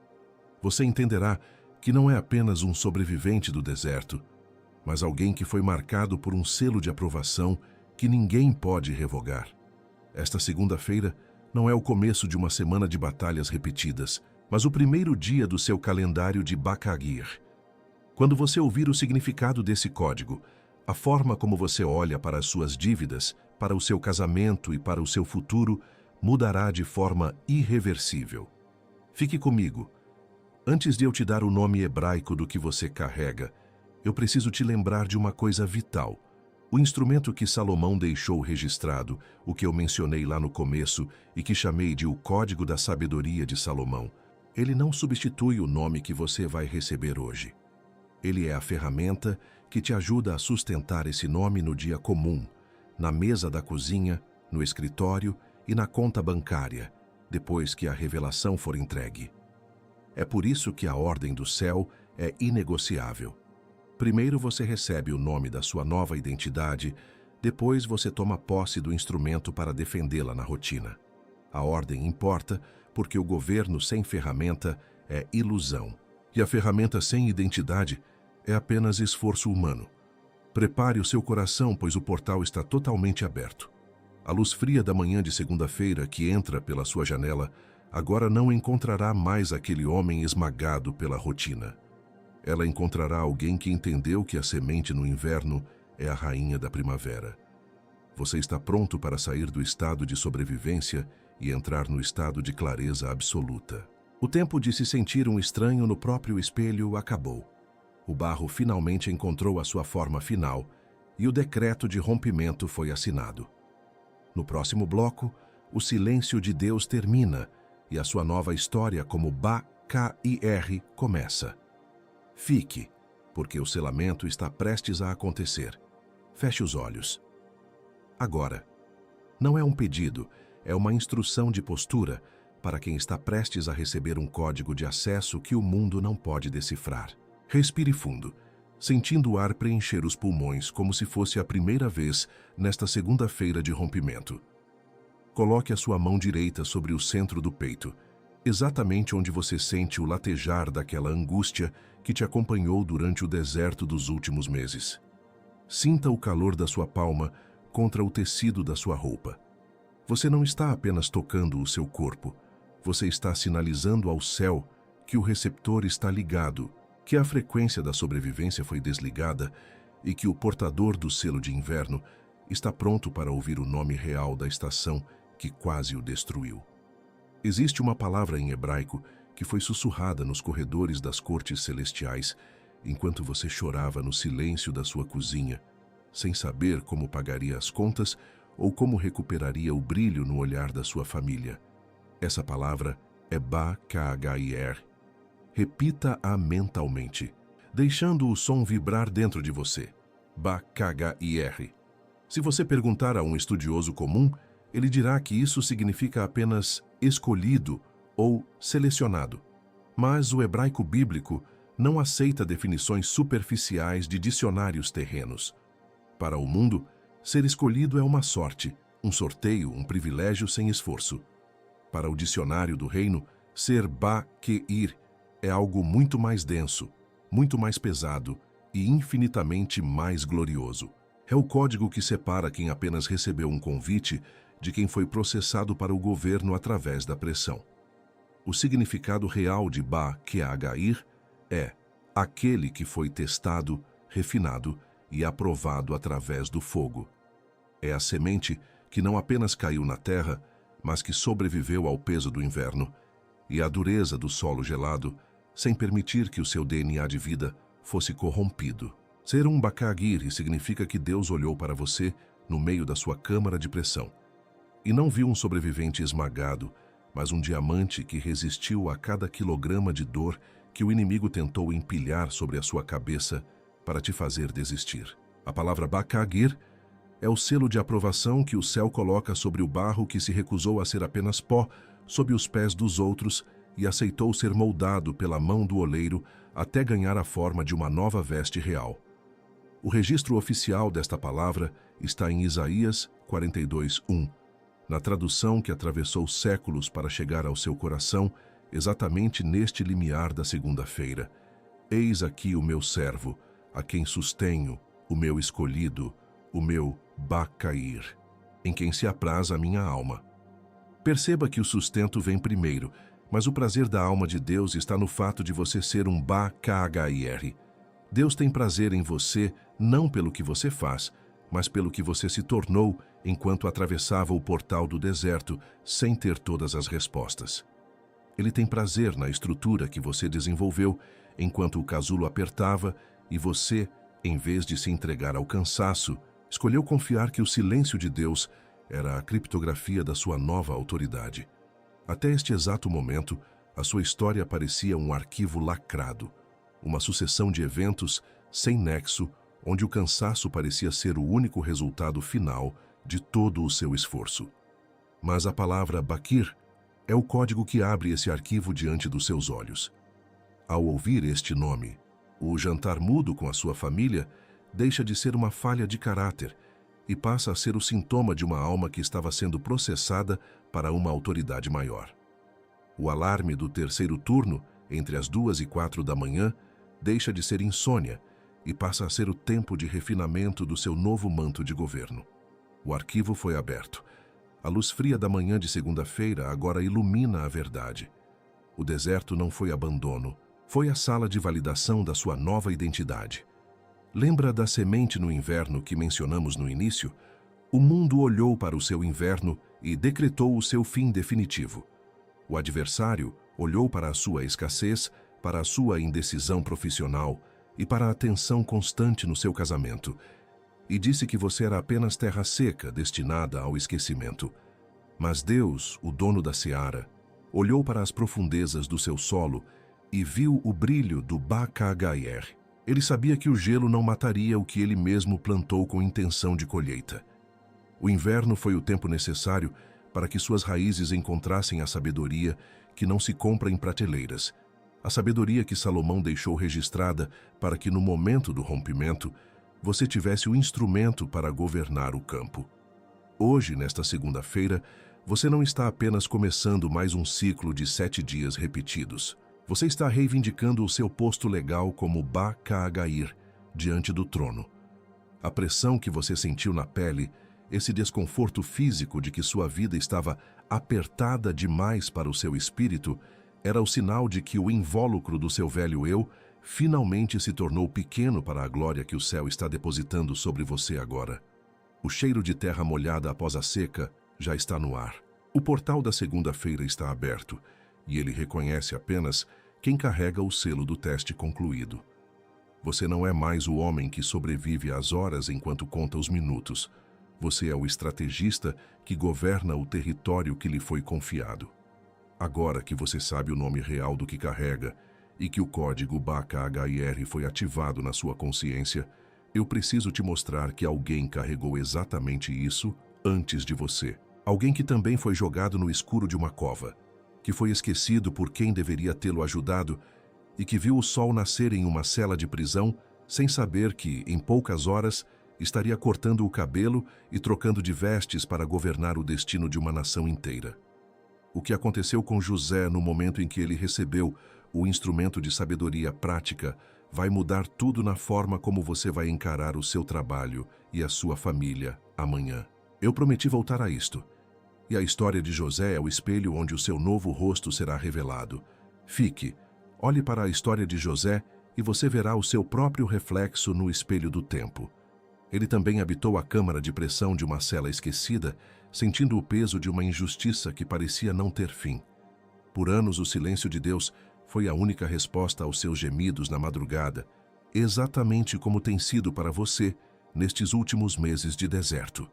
Você entenderá que não é apenas um sobrevivente do deserto, mas alguém que foi marcado por um selo de aprovação que ninguém pode revogar. Esta segunda-feira não é o começo de uma semana de batalhas repetidas, mas o primeiro dia do seu calendário de Bakagir. Quando você ouvir o significado desse código, a forma como você olha para as suas dívidas, para o seu casamento e para o seu futuro, mudará de forma irreversível. Fique comigo. Antes de eu te dar o nome hebraico do que você carrega, eu preciso te lembrar de uma coisa vital. O instrumento que Salomão deixou registrado, o que eu mencionei lá no começo e que chamei de o Código da Sabedoria de Salomão, ele não substitui o nome que você vai receber hoje. Ele é a ferramenta que te ajuda a sustentar esse nome no dia comum, na mesa da cozinha, no escritório e na conta bancária, depois que a revelação for entregue. É por isso que a ordem do céu é inegociável. Primeiro você recebe o nome da sua nova identidade, depois você toma posse do instrumento para defendê-la na rotina. A ordem importa porque o governo sem ferramenta é ilusão, e a ferramenta sem identidade é apenas esforço humano. Prepare o seu coração, pois o portal está totalmente aberto. A luz fria da manhã de segunda-feira que entra pela sua janela agora não encontrará mais aquele homem esmagado pela rotina. Ela encontrará alguém que entendeu que a semente no inverno é a rainha da primavera. Você está pronto para sair do estado de sobrevivência e entrar no estado de clareza absoluta. O tempo de se sentir um estranho no próprio espelho acabou. O barro finalmente encontrou a sua forma final e o decreto de rompimento foi assinado. No próximo bloco, o silêncio de Deus termina e a sua nova história como Bakir começa. Fique, porque o selamento está prestes a acontecer. Feche os olhos. Agora, não é um pedido, é uma instrução de postura para quem está prestes a receber um código de acesso que o mundo não pode decifrar. Respire fundo, sentindo o ar preencher os pulmões como se fosse a primeira vez nesta segunda-feira de rompimento. Coloque a sua mão direita sobre o centro do peito, exatamente onde você sente o latejar daquela angústia que te acompanhou durante o deserto dos últimos meses. Sinta o calor da sua palma contra o tecido da sua roupa. Você não está apenas tocando o seu corpo, você está sinalizando ao céu que o receptor está ligado, que a frequência da sobrevivência foi desligada e que o portador do selo de inverno está pronto para ouvir o nome real da estação que quase o destruiu. Existe uma palavra em hebraico que foi sussurrada nos corredores das cortes celestiais enquanto você chorava no silêncio da sua cozinha, sem saber como pagaria as contas ou como recuperaria o brilho no olhar da sua família. Essa palavra é Bakagir. Repita-a mentalmente, deixando o som vibrar dentro de você. Bakagir. Se você perguntar a um estudioso comum, ele dirá que isso significa apenas escolhido ou selecionado. Mas o hebraico bíblico não aceita definições superficiais de dicionários terrenos. Para o mundo, ser escolhido é uma sorte, um sorteio, um privilégio sem esforço. Para o dicionário do reino, ser Bakir é algo muito mais denso, muito mais pesado e infinitamente mais glorioso. É o código que separa quem apenas recebeu um convite de quem foi processado para o governo através da pressão. O significado real de Bakagir é aquele que foi testado, refinado e aprovado através do fogo. É a semente que não apenas caiu na terra, mas que sobreviveu ao peso do inverno e à dureza do solo gelado, sem permitir que o seu DNA de vida fosse corrompido. Ser um Baka-Agir significa que Deus olhou para você no meio da sua câmara de pressão e não viu um sobrevivente esmagado, mas um diamante que resistiu a cada quilograma de dor que o inimigo tentou empilhar sobre a sua cabeça para te fazer desistir. A palavra Baka-Agir é o selo de aprovação que o céu coloca sobre o barro que se recusou a ser apenas pó sob os pés dos outros e aceitou ser moldado pela mão do oleiro até ganhar a forma de uma nova veste real. O registro oficial desta palavra está em Isaías 42:1, na tradução que atravessou séculos para chegar ao seu coração, exatamente neste limiar da segunda-feira. Eis aqui o meu servo, a quem sustenho, o meu escolhido, o meu Baka-Agir, em quem se apraz a minha alma. Perceba que o sustento vem primeiro, mas o prazer da alma de Deus está no fato de você ser um Baka-Agir. Deus tem prazer em você não pelo que você faz, mas pelo que você se tornou enquanto atravessava o portal do deserto sem ter todas as respostas. Ele tem prazer na estrutura que você desenvolveu enquanto o casulo apertava e você, em vez de se entregar ao cansaço, escolheu confiar que o silêncio de Deus era a criptografia da sua nova autoridade. Até este exato momento, a sua história parecia um arquivo lacrado, uma sucessão de eventos sem nexo, onde o cansaço parecia ser o único resultado final de todo o seu esforço. Mas a palavra Bakir é o código que abre esse arquivo diante dos seus olhos. Ao ouvir este nome, o jantar mudo com a sua família deixa de ser uma falha de caráter e passa a ser o sintoma de uma alma que estava sendo processada para uma autoridade maior. O alarme do terceiro turno, entre as 2 e 4 da manhã, deixa de ser insônia e passa a ser o tempo de refinamento do seu novo manto de governo. O arquivo foi aberto. A luz fria da manhã de segunda-feira agora ilumina a verdade. O deserto não foi abandono, foi a sala de validação da sua nova identidade. Lembra da semente no inverno que mencionamos no início? O mundo olhou para o seu inverno e decretou o seu fim definitivo. O adversário olhou para a sua escassez, para a sua indecisão profissional e para a tensão constante no seu casamento, e disse que você era apenas terra seca, destinada ao esquecimento. Mas Deus, o dono da seara, olhou para as profundezas do seu solo e viu o brilho do Baka-Agir. Ele sabia que o gelo não mataria o que ele mesmo plantou com intenção de colheita. O inverno foi o tempo necessário para que suas raízes encontrassem a sabedoria que não se compra em prateleiras, a sabedoria que Salomão deixou registrada para que no momento do rompimento você tivesse o instrumento para governar o campo. Hoje, nesta segunda-feira, você não está apenas começando mais um ciclo de 7 dias repetidos. Você está reivindicando o seu posto legal como Baka-Agir diante do trono. A pressão que você sentiu na pele, esse desconforto físico de que sua vida estava apertada demais para o seu espírito, era o sinal de que o invólucro do seu velho eu finalmente se tornou pequeno para a glória que o céu está depositando sobre você agora. O cheiro de terra molhada após a seca já está no ar. O portal da segunda-feira está aberto e ele reconhece apenas quem carrega o selo do teste concluído. Você não é mais o homem que sobrevive às horas enquanto conta os minutos. Você é o estrategista que governa o território que lhe foi confiado. Agora que você sabe o nome real do que carrega e que o código Baka-Agir foi ativado na sua consciência, eu preciso te mostrar que alguém carregou exatamente isso antes de você. Alguém que também foi jogado no escuro de uma cova, que foi esquecido por quem deveria tê-lo ajudado e que viu o sol nascer em uma cela de prisão sem saber que, em poucas horas, estaria cortando o cabelo e trocando de vestes para governar o destino de uma nação inteira. O que aconteceu com José no momento em que ele recebeu o instrumento de sabedoria prática vai mudar tudo na forma como você vai encarar o seu trabalho e a sua família amanhã. Eu prometi voltar a isto. E a história de José é o espelho onde o seu novo rosto será revelado. Fique, olhe para a história de José e você verá o seu próprio reflexo no espelho do tempo. Ele também habitou a câmara de pressão de uma cela esquecida, sentindo o peso de uma injustiça que parecia não ter fim. Por anos, o silêncio de Deus foi a única resposta aos seus gemidos na madrugada, exatamente como tem sido para você nestes últimos meses de deserto.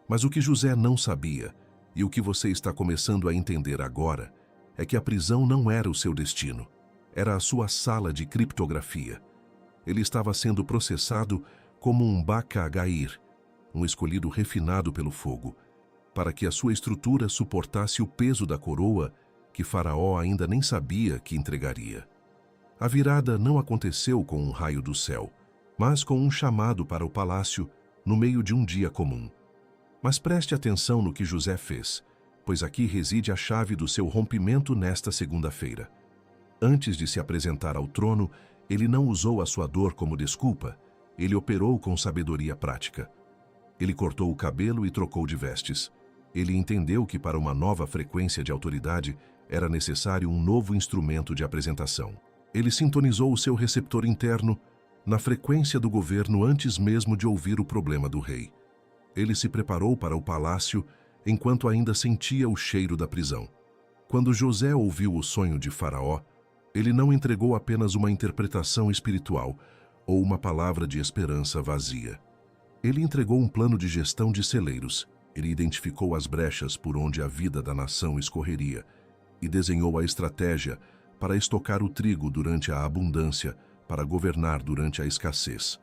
Mas o que José não sabia, e o que você está começando a entender agora, é que a prisão não era o seu destino. Era a sua sala de criptografia. Ele estava sendo processado como um Baka-Gair, um escolhido refinado pelo fogo, para que a sua estrutura suportasse o peso da coroa que Faraó ainda nem sabia que entregaria. A virada não aconteceu com um raio do céu, mas com um chamado para o palácio no meio de um dia comum. Mas preste atenção no que José fez, pois aqui reside a chave do seu rompimento nesta segunda-feira. Antes de se apresentar ao trono, ele não usou a sua dor como desculpa, ele operou com sabedoria prática. Ele cortou o cabelo e trocou de vestes. Ele entendeu que para uma nova frequência de autoridade era necessário um novo instrumento de apresentação. Ele sintonizou o seu receptor interno na frequência do governo antes mesmo de ouvir o problema do rei. Ele se preparou para o palácio enquanto ainda sentia o cheiro da prisão. Quando José ouviu o sonho de Faraó, ele não entregou apenas uma interpretação espiritual ou uma palavra de esperança vazia. Ele entregou um plano de gestão de celeiros. Ele identificou as brechas por onde a vida da nação escorreria e desenhou a estratégia para estocar o trigo durante a abundância, para governar durante a escassez.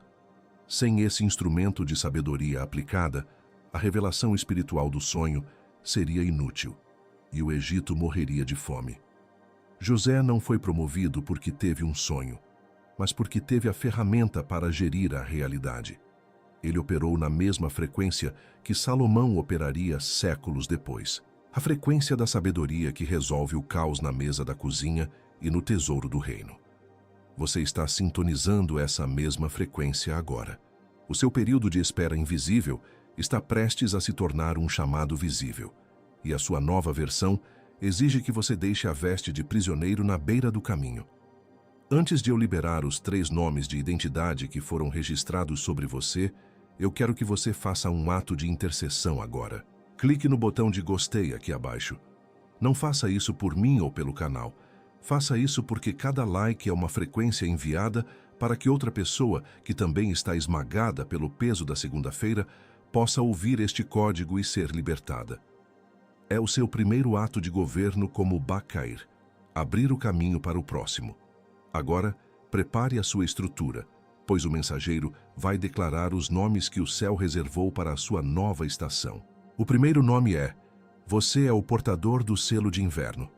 Sem esse instrumento de sabedoria aplicada, a revelação espiritual do sonho seria inútil e o Egito morreria de fome. José não foi promovido porque teve um sonho, mas porque teve a ferramenta para gerir a realidade. Ele operou na mesma frequência que Salomão operaria séculos depois. A frequência da sabedoria que resolve o caos na mesa da cozinha e no tesouro do reino. Você está sintonizando essa mesma frequência agora. O seu período de espera invisível está prestes a se tornar um chamado visível, e a sua nova versão exige que você deixe a veste de prisioneiro na beira do caminho. Antes de eu liberar os 3 nomes de identidade que foram registrados sobre você, eu quero que você faça um ato de intercessão agora. Clique no botão de gostei aqui abaixo. Não faça isso por mim ou pelo canal. Faça isso porque cada like é uma frequência enviada para que outra pessoa, que também está esmagada pelo peso da segunda-feira, possa ouvir este código e ser libertada. É o seu primeiro ato de governo como Bakair, abrir o caminho para o próximo. Agora, prepare a sua estrutura, pois o mensageiro vai declarar os nomes que o céu reservou para a sua nova estação. O primeiro nome é: você é o portador do selo de inverno.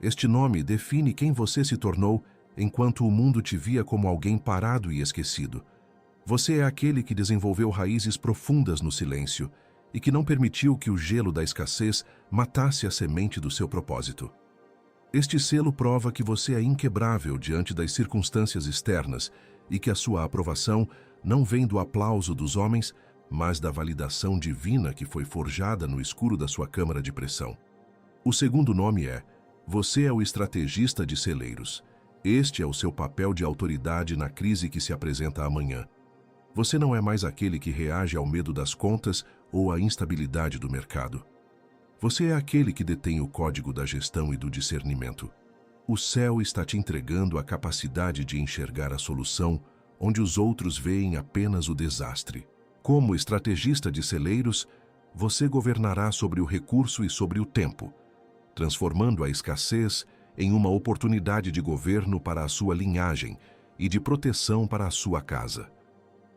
Este nome define quem você se tornou enquanto o mundo te via como alguém parado e esquecido. Você é aquele que desenvolveu raízes profundas no silêncio e que não permitiu que o gelo da escassez matasse a semente do seu propósito. Este selo prova que você é inquebrável diante das circunstâncias externas e que a sua aprovação não vem do aplauso dos homens, mas da validação divina que foi forjada no escuro da sua câmara de pressão. O segundo nome é: você é o estrategista de celeiros. Este é o seu papel de autoridade na crise que se apresenta amanhã. Você não é mais aquele que reage ao medo das contas ou à instabilidade do mercado. Você é aquele que detém o código da gestão e do discernimento. O céu está te entregando a capacidade de enxergar a solução onde os outros veem apenas o desastre. Como estrategista de celeiros, você governará sobre o recurso e sobre o tempo, transformando a escassez em uma oportunidade de governo para a sua linhagem e de proteção para a sua casa.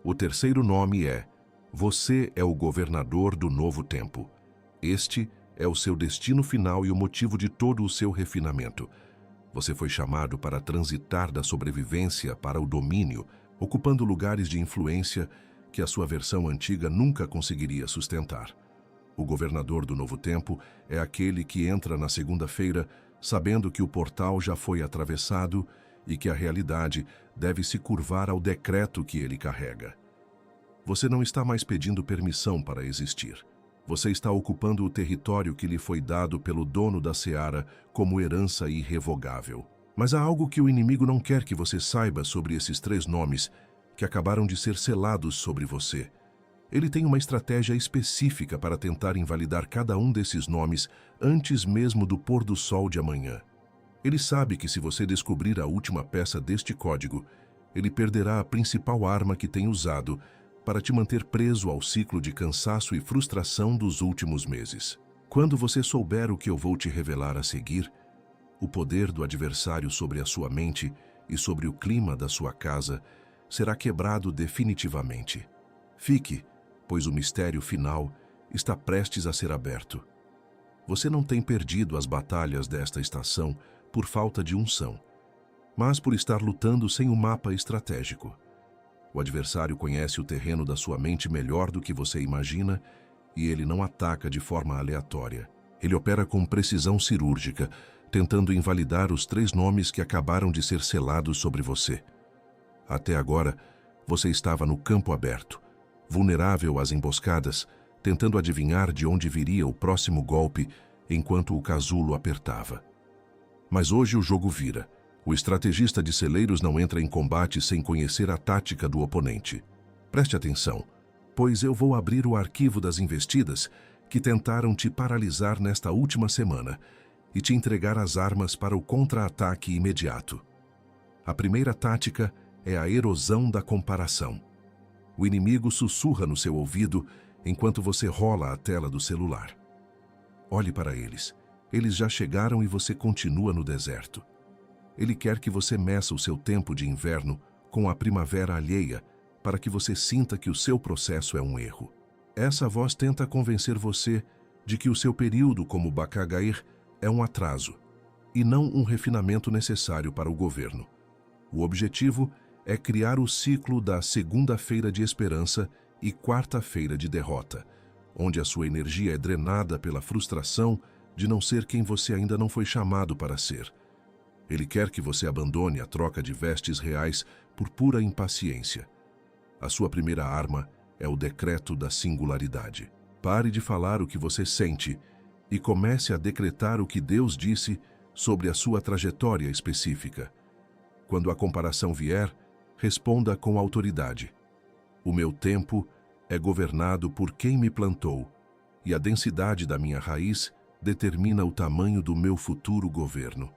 O terceiro nome é: você é o governador do novo tempo. Este é o seu destino final e o motivo de todo o seu refinamento. Você foi chamado para transitar da sobrevivência para o domínio, ocupando lugares de influência que a sua versão antiga nunca conseguiria sustentar. O governador do novo tempo é aquele que entra na segunda-feira sabendo que o portal já foi atravessado e que a realidade deve se curvar ao decreto que ele carrega. Você não está mais pedindo permissão para existir. Você está ocupando o território que lhe foi dado pelo dono da seara como herança irrevogável. Mas há algo que o inimigo não quer que você saiba sobre esses 3 nomes que acabaram de ser selados sobre você. Ele tem uma estratégia específica para tentar invalidar cada um desses nomes antes mesmo do pôr do sol de amanhã. Ele sabe que se você descobrir a última peça deste código, ele perderá a principal arma que tem usado para te manter preso ao ciclo de cansaço e frustração dos últimos meses. Quando você souber o que eu vou te revelar a seguir, o poder do adversário sobre a sua mente e sobre o clima da sua casa será quebrado definitivamente. Fique, pois o mistério final está prestes a ser aberto. Você não tem perdido as batalhas desta estação por falta de unção, mas por estar lutando sem um mapa estratégico. O adversário conhece o terreno da sua mente melhor do que você imagina e ele não ataca de forma aleatória. Ele opera com precisão cirúrgica, tentando invalidar os 3 nomes que acabaram de ser selados sobre você. Até agora, você estava no campo aberto, vulnerável às emboscadas, tentando adivinhar de onde viria o próximo golpe enquanto o casulo apertava. Mas hoje o jogo vira. O estrategista de celeiros não entra em combate sem conhecer a tática do oponente. Preste atenção, pois eu vou abrir o arquivo das investidas que tentaram te paralisar nesta última semana e te entregar as armas para o contra-ataque imediato. A primeira tática é a erosão da comparação. O inimigo sussurra no seu ouvido enquanto você rola a tela do celular. Olhe para eles. Eles já chegaram e você continua no deserto. Ele quer que você meça o seu tempo de inverno com a primavera alheia para que você sinta que o seu processo é um erro. Essa voz tenta convencer você de que o seu período como Bacagair é um atraso e não um refinamento necessário para o governo. O objetivo é criar o ciclo da segunda-feira de esperança e quarta-feira de derrota, onde a sua energia é drenada pela frustração de não ser quem você ainda não foi chamado para ser. Ele quer que você abandone a troca de vestes reais por pura impaciência. A sua primeira arma é o decreto da singularidade. Pare de falar o que você sente e comece a decretar o que Deus disse sobre a sua trajetória específica. Quando a comparação vier, responda com autoridade. O meu tempo é governado por quem me plantou, e a densidade da minha raiz determina o tamanho do meu futuro governo.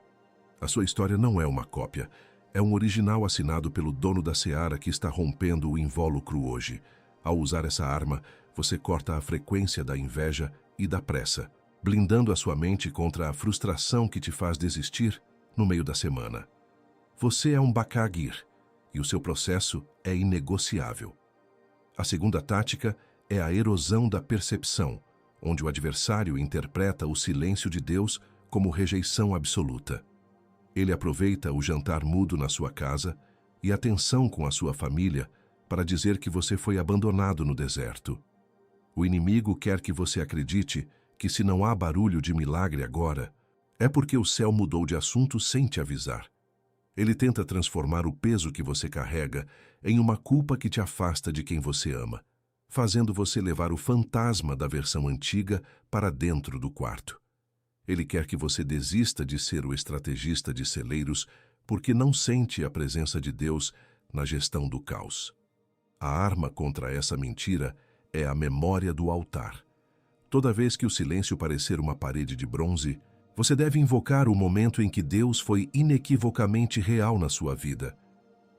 A sua história não é uma cópia, é um original assinado pelo dono da seara que está rompendo o invólucro hoje. Ao usar essa arma, você corta a frequência da inveja e da pressa, blindando a sua mente contra a frustração que te faz desistir no meio da semana. Você é um Bacagir e o seu processo é inegociável. A segunda tática é a erosão da percepção, onde o adversário interpreta o silêncio de Deus como rejeição absoluta. Ele aproveita o jantar mudo na sua casa e a tensão com a sua família para dizer que você foi abandonado no deserto. O inimigo quer que você acredite que se não há barulho de milagre agora, é porque o céu mudou de assunto sem te avisar. Ele tenta transformar o peso que você carrega em uma culpa que te afasta de quem você ama, fazendo você levar o fantasma da versão antiga para dentro do quarto. Ele quer que você desista de ser o estrategista de celeiros porque não sente a presença de Deus na gestão do caos. A arma contra essa mentira é a memória do altar. Toda vez que o silêncio parecer uma parede de bronze, você deve invocar o momento em que Deus foi inequivocamente real na sua vida.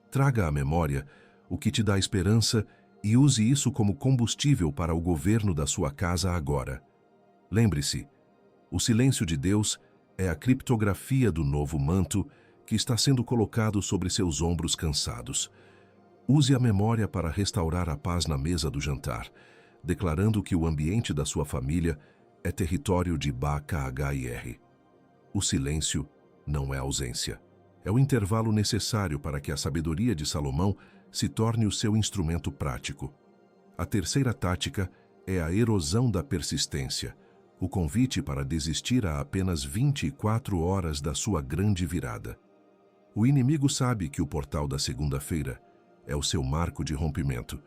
Traga à memória o que te dá esperança e use isso como combustível para o governo da sua casa agora. Lembre-se, o silêncio de Deus é a criptografia do novo manto que está sendo colocado sobre seus ombros cansados. Use a memória para restaurar a paz na mesa do jantar, declarando que o ambiente da sua família é território de Bacagir. O silêncio não é ausência. É o intervalo necessário para que a sabedoria de Salomão se torne o seu instrumento prático. A terceira tática é a erosão da persistência, o convite para desistir a apenas 24 horas da sua grande virada. O inimigo sabe que o portal da segunda-feira é o seu marco de rompimento,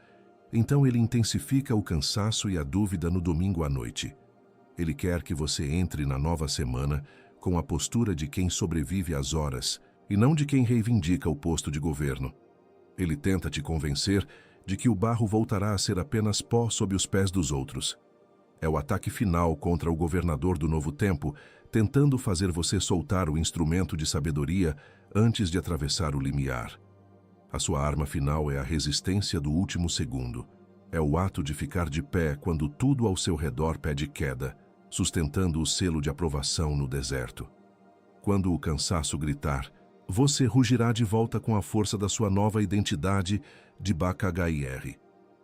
então ele intensifica o cansaço e a dúvida no domingo à noite. Ele quer que você entre na nova semana com a postura de quem sobrevive às horas, e não de quem reivindica o posto de governo. Ele tenta te convencer de que o barro voltará a ser apenas pó sob os pés dos outros. É o ataque final contra o governador do novo tempo, tentando fazer você soltar o instrumento de sabedoria antes de atravessar o limiar. A sua arma final é a resistência do último segundo. É o ato de ficar de pé quando tudo ao seu redor pede queda, sustentando o selo de aprovação no deserto. Quando o cansaço gritar, você rugirá de volta com a força da sua nova identidade de Bakair.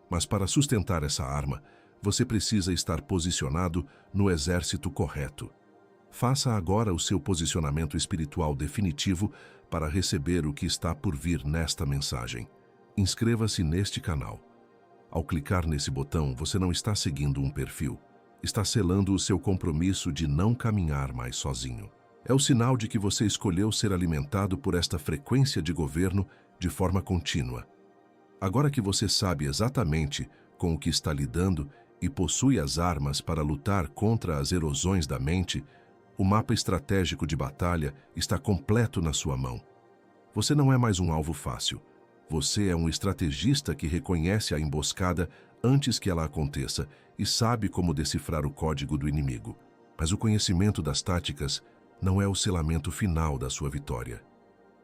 Mas para sustentar essa arma, você precisa estar posicionado no exército correto. Faça agora o seu posicionamento espiritual definitivo para receber o que está por vir nesta mensagem. Inscreva-se neste canal. Ao clicar nesse botão, você não está seguindo um perfil. Está selando o seu compromisso de não caminhar mais sozinho. É o sinal de que você escolheu ser alimentado por esta frequência de governo de forma contínua. Agora que você sabe exatamente com o que está lidando e possui as armas para lutar contra as erosões da mente, o mapa estratégico de batalha está completo na sua mão. Você não é mais um alvo fácil. Você é um estrategista que reconhece a emboscada antes que ela aconteça e sabe como decifrar o código do inimigo. Mas o conhecimento das táticas não é o selamento final da sua vitória.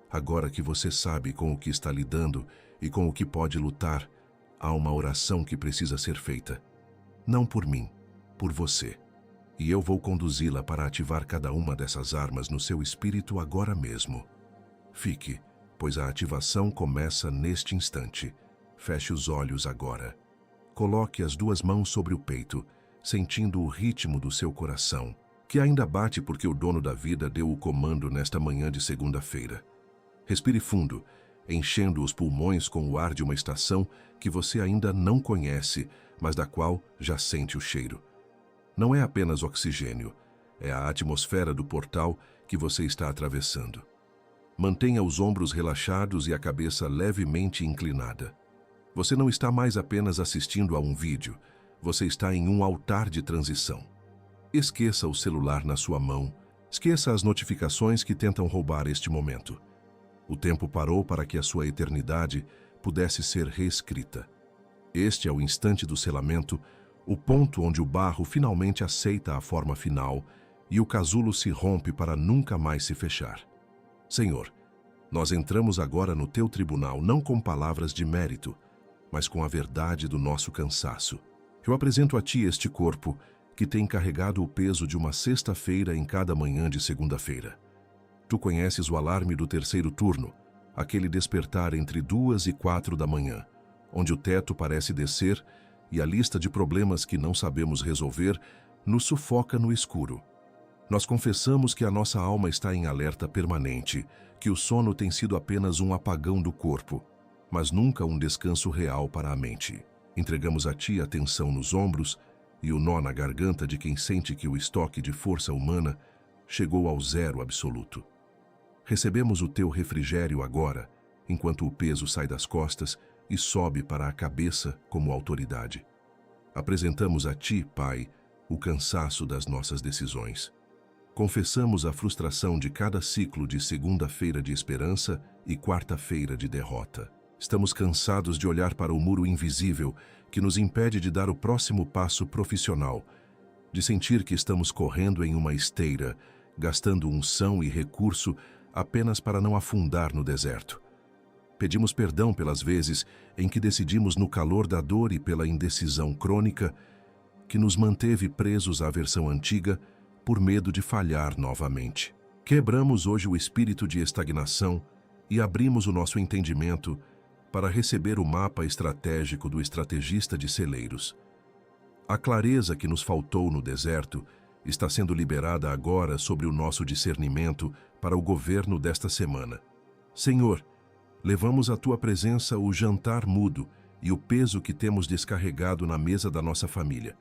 Agora que você sabe com o que está lidando e com o que pode lutar, há uma oração que precisa ser feita. Não por mim, por você. E eu vou conduzi-la para ativar cada uma dessas armas no seu espírito agora mesmo. Fique, pois a ativação começa neste instante. Feche os olhos agora. Coloque as duas mãos sobre o peito, sentindo o ritmo do seu coração, que ainda bate porque o dono da vida deu o comando nesta manhã de segunda-feira. Respire fundo, enchendo os pulmões com o ar de uma estação que você ainda não conhece, mas da qual já sente o cheiro. Não é apenas oxigênio, é a atmosfera do portal que você está atravessando. Mantenha os ombros relaxados e a cabeça levemente inclinada. Você não está mais apenas assistindo a um vídeo, você está em um altar de transição. Esqueça o celular na sua mão, esqueça as notificações que tentam roubar este momento. O tempo parou para que a sua eternidade pudesse ser reescrita. Este é o instante do selamento, o ponto onde o barro finalmente aceita a forma final e o casulo se rompe para nunca mais se fechar. Senhor, nós entramos agora no teu tribunal não com palavras de mérito, mas com a verdade do nosso cansaço. Eu apresento a ti este corpo que tem carregado o peso de uma sexta-feira em cada manhã de segunda-feira. Tu conheces o alarme do terceiro turno, aquele despertar entre 2 e 4 da manhã, onde o teto parece descer e a lista de problemas que não sabemos resolver nos sufoca no escuro. Nós confessamos que a nossa alma está em alerta permanente, que o sono tem sido apenas um apagão do corpo, mas nunca um descanso real para a mente. Entregamos a ti a tensão nos ombros e o nó na garganta de quem sente que o estoque de força humana chegou ao zero absoluto. Recebemos o teu refrigério agora, enquanto o peso sai das costas e sobe para a cabeça como autoridade. Apresentamos a ti, Pai, o cansaço das nossas decisões. Confessamos a frustração de cada ciclo de segunda-feira de esperança e quarta-feira de derrota. Estamos cansados de olhar para o muro invisível que nos impede de dar o próximo passo profissional, de sentir que estamos correndo em uma esteira, gastando unção e recurso apenas para não afundar no deserto. Pedimos perdão pelas vezes em que decidimos no calor da dor e pela indecisão crônica que nos manteve presos à versão antiga por medo de falhar novamente. Quebramos hoje o espírito de estagnação e abrimos o nosso entendimento para receber o mapa estratégico do estrategista de celeiros. A clareza que nos faltou no deserto está sendo liberada agora sobre o nosso discernimento para o governo desta semana. Senhor, levamos à tua presença o jantar mudo e o peso que temos descarregado na mesa da nossa família.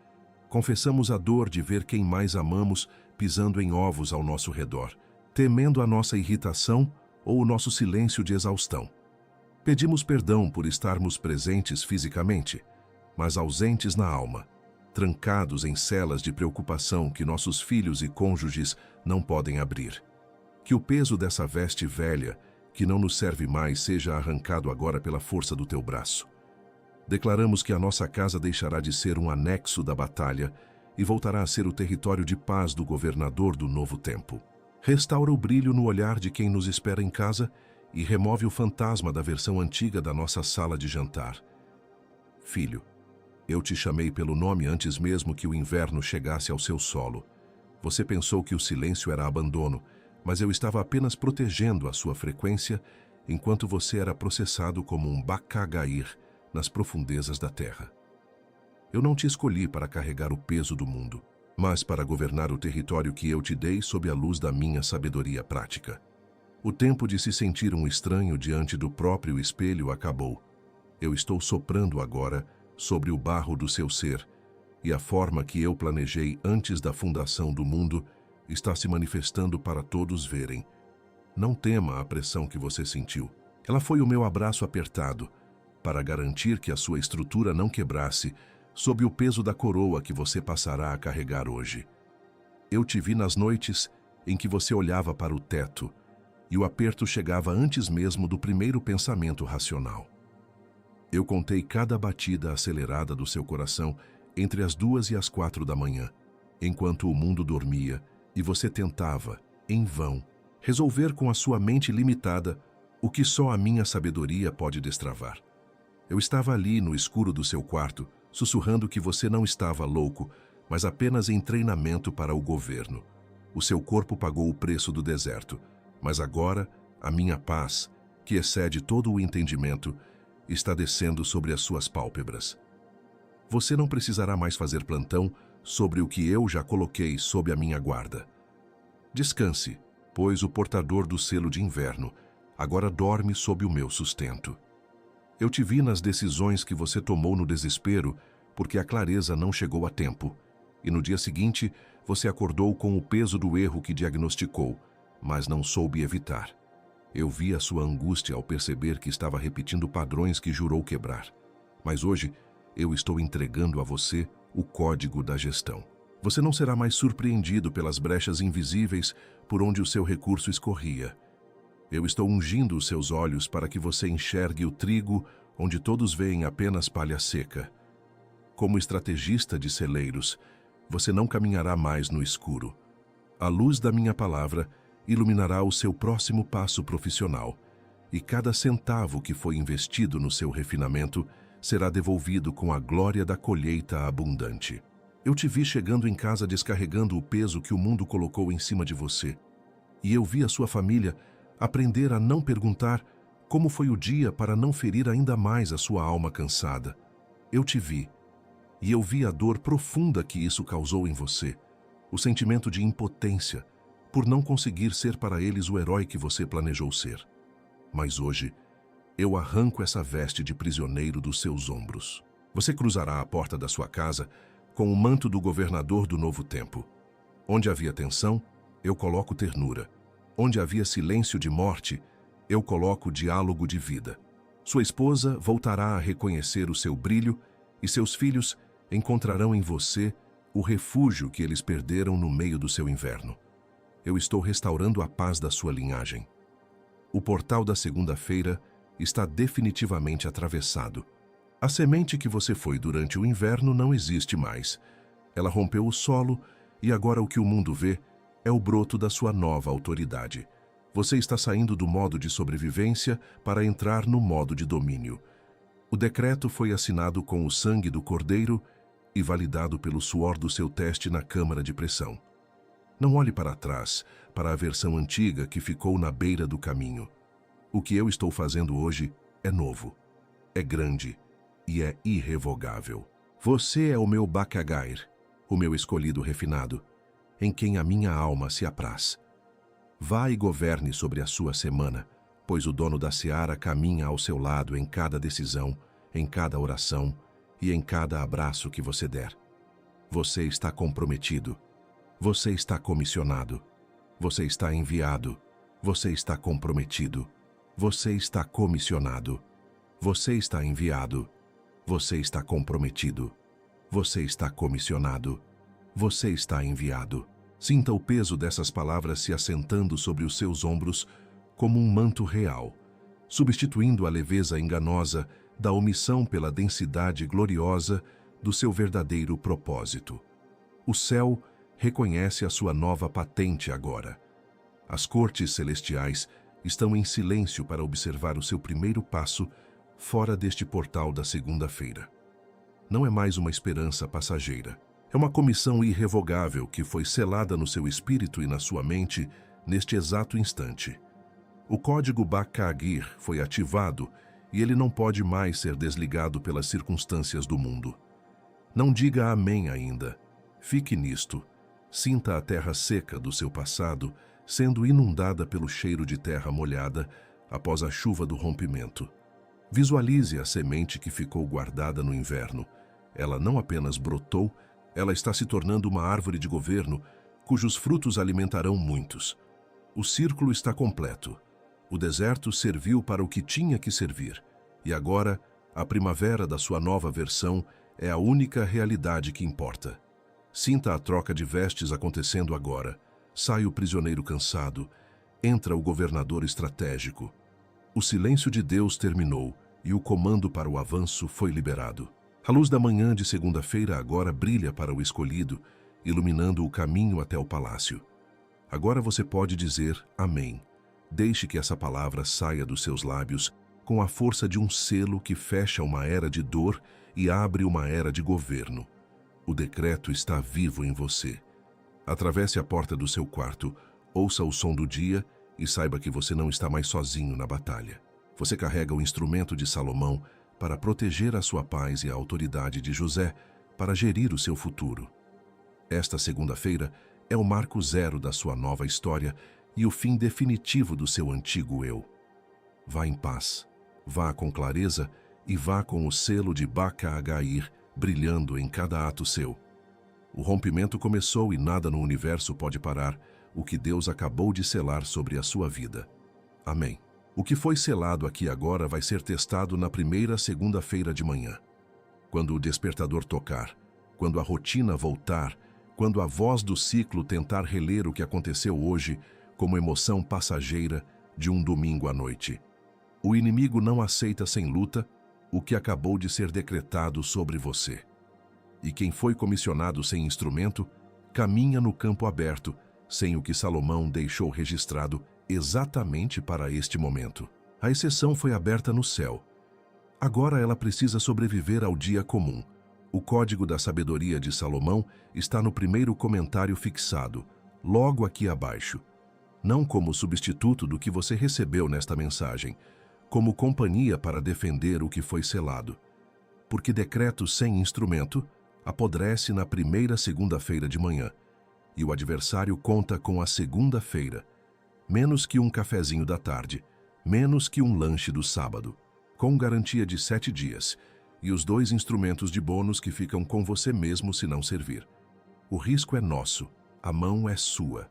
Confessamos a dor de ver quem mais amamos pisando em ovos ao nosso redor, temendo a nossa irritação ou o nosso silêncio de exaustão. Pedimos perdão por estarmos presentes fisicamente, mas ausentes na alma, trancados em celas de preocupação que nossos filhos e cônjuges não podem abrir. Que o peso dessa veste velha que não nos serve mais seja arrancado agora pela força do teu braço. Declaramos que a nossa casa deixará de ser um anexo da batalha e voltará a ser o território de paz do governador do novo tempo. Restaura o brilho no olhar de quem nos espera em casa e remove o fantasma da versão antiga da nossa sala de jantar. Filho, eu te chamei pelo nome antes mesmo que o inverno chegasse ao seu solo. Você pensou que o silêncio era abandono, mas eu estava apenas protegendo a sua frequência enquanto você era processado como um bacagair nas profundezas da terra. Eu não te escolhi para carregar o peso do mundo, mas para governar o território que eu te dei sob a luz da minha sabedoria prática. O tempo de se sentir um estranho diante do próprio espelho acabou. Eu estou soprando agora sobre o barro do seu ser, e a forma que eu planejei antes da fundação do mundo está se manifestando para todos verem. Não tema a pressão que você sentiu. Ela foi o meu abraço apertado, para garantir que a sua estrutura não quebrasse sob o peso da coroa que você passará a carregar hoje. Eu te vi nas noites em que você olhava para o teto, e o aperto chegava antes mesmo do primeiro pensamento racional. Eu contei cada batida acelerada do seu coração entre as 2 e as 4 da manhã, enquanto o mundo dormia e você tentava, em vão, resolver com a sua mente limitada o que só a minha sabedoria pode destravar. Eu estava ali no escuro do seu quarto, sussurrando que você não estava louco, mas apenas em treinamento para o governo. O seu corpo pagou o preço do deserto, mas agora a minha paz, que excede todo o entendimento, está descendo sobre as suas pálpebras. Você não precisará mais fazer plantão sobre o que eu já coloquei sob a minha guarda. Descanse, pois o portador do selo de inverno agora dorme sob o meu sustento. Eu te vi nas decisões que você tomou no desespero, porque a clareza não chegou a tempo, e no dia seguinte você acordou com o peso do erro que diagnosticou, mas não soube evitar. Eu vi a sua angústia ao perceber que estava repetindo padrões que jurou quebrar. Mas hoje, eu estou entregando a você o código da gestão. Você não será mais surpreendido pelas brechas invisíveis por onde o seu recurso escorria. Eu estou ungindo os seus olhos para que você enxergue o trigo onde todos veem apenas palha seca. Como estrategista de celeiros, você não caminhará mais no escuro. A luz da minha palavra iluminará o seu próximo passo profissional, e cada centavo que foi investido no seu refinamento será devolvido com a glória da colheita abundante. Eu te vi chegando em casa descarregando o peso que o mundo colocou em cima de você, e eu vi a sua família aprender a não perguntar como foi o dia para não ferir ainda mais a sua alma cansada. Eu te vi, e eu vi a dor profunda que isso causou em você, o sentimento de impotência, por não conseguir ser para eles o herói que você planejou ser. Mas hoje, eu arranco essa veste de prisioneiro dos seus ombros. Você cruzará a porta da sua casa com o manto do governador do novo tempo. Onde havia tensão, eu coloco ternura. Onde havia silêncio de morte, eu coloco diálogo de vida. Sua esposa voltará a reconhecer o seu brilho e seus filhos encontrarão em você o refúgio que eles perderam no meio do seu inverno. Eu estou restaurando a paz da sua linhagem. O portal da segunda-feira está definitivamente atravessado. A semente que você foi durante o inverno não existe mais. Ela rompeu o solo e agora o que o mundo vê é o broto da sua nova autoridade. Você está saindo do modo de sobrevivência para entrar no modo de domínio. O decreto foi assinado com o sangue do Cordeiro e validado pelo suor do seu teste na câmara de pressão. Não olhe para trás, para a versão antiga que ficou na beira do caminho. O que eu estou fazendo hoje é novo, é grande e é irrevogável. Você é o meu Bacagair, o meu escolhido refinado, em quem a minha alma se apraz. Vá e governe sobre a sua semana, pois o dono da seara caminha ao seu lado em cada decisão, em cada oração e em cada abraço que você der. Você está comprometido. Você está comissionado. Você está enviado. Você está comprometido. Você está comissionado. Você está enviado. Você está comprometido. Você está comissionado. Você está enviado. Sinta o peso dessas palavras se assentando sobre os seus ombros como um manto real, substituindo a leveza enganosa da omissão pela densidade gloriosa do seu verdadeiro propósito. O céu reconhece a sua nova patente agora. As cortes celestiais estão em silêncio para observar o seu primeiro passo fora deste portal da segunda-feira. Não é mais uma esperança passageira. É uma comissão irrevogável que foi selada no seu espírito e na sua mente neste exato instante. O código Baka-Agir foi ativado e ele não pode mais ser desligado pelas circunstâncias do mundo. Não diga amém ainda. Fique nisto. Sinta a terra seca do seu passado sendo inundada pelo cheiro de terra molhada após a chuva do rompimento. Visualize a semente que ficou guardada no inverno. Ela não apenas brotou, ela está se tornando uma árvore de governo cujos frutos alimentarão muitos. O círculo está completo. O deserto serviu para o que tinha que servir. E agora, a primavera da sua nova versão é a única realidade que importa. Sinta a troca de vestes acontecendo agora. Sai o prisioneiro cansado. Entra o governador estratégico. O silêncio de Deus terminou e o comando para o avanço foi liberado. A luz da manhã de segunda-feira agora brilha para o escolhido, iluminando o caminho até o palácio. Agora você pode dizer amém. Deixe que essa palavra saia dos seus lábios com a força de um selo que fecha uma era de dor e abre uma era de governo. O decreto está vivo em você. Atravesse a porta do seu quarto, ouça o som do dia e saiba que você não está mais sozinho na batalha. Você carrega o instrumento de Salomão para proteger a sua paz e a autoridade de José para gerir o seu futuro. Esta segunda-feira é o marco zero da sua nova história e o fim definitivo do seu antigo eu. Vá em paz, vá com clareza e vá com o selo de Baka-Agir brilhando em cada ato seu. O rompimento começou e nada no universo pode parar o que Deus acabou de selar sobre a sua vida. Amém. O que foi selado aqui agora vai ser testado na primeira segunda-feira de manhã. Quando o despertador tocar, quando a rotina voltar, quando a voz do ciclo tentar reler o que aconteceu hoje como emoção passageira de um domingo à noite. O inimigo não aceita sem luta o que acabou de ser decretado sobre você. E quem foi comissionado sem instrumento, caminha no campo aberto, sem o que Salomão deixou registrado exatamente para este momento. A exceção foi aberta no céu. Agora ela precisa sobreviver ao dia comum. O código da sabedoria de Salomão está no primeiro comentário fixado, logo aqui abaixo. Não como substituto do que você recebeu nesta mensagem, como companhia para defender o que foi selado. Porque decreto sem instrumento apodrece na primeira segunda-feira de manhã, e o adversário conta com a segunda-feira, menos que um cafezinho da tarde, menos que um lanche do sábado, com garantia de 7 dias, e os 2 instrumentos de bônus que ficam com você mesmo se não servir. O risco é nosso, a mão é sua.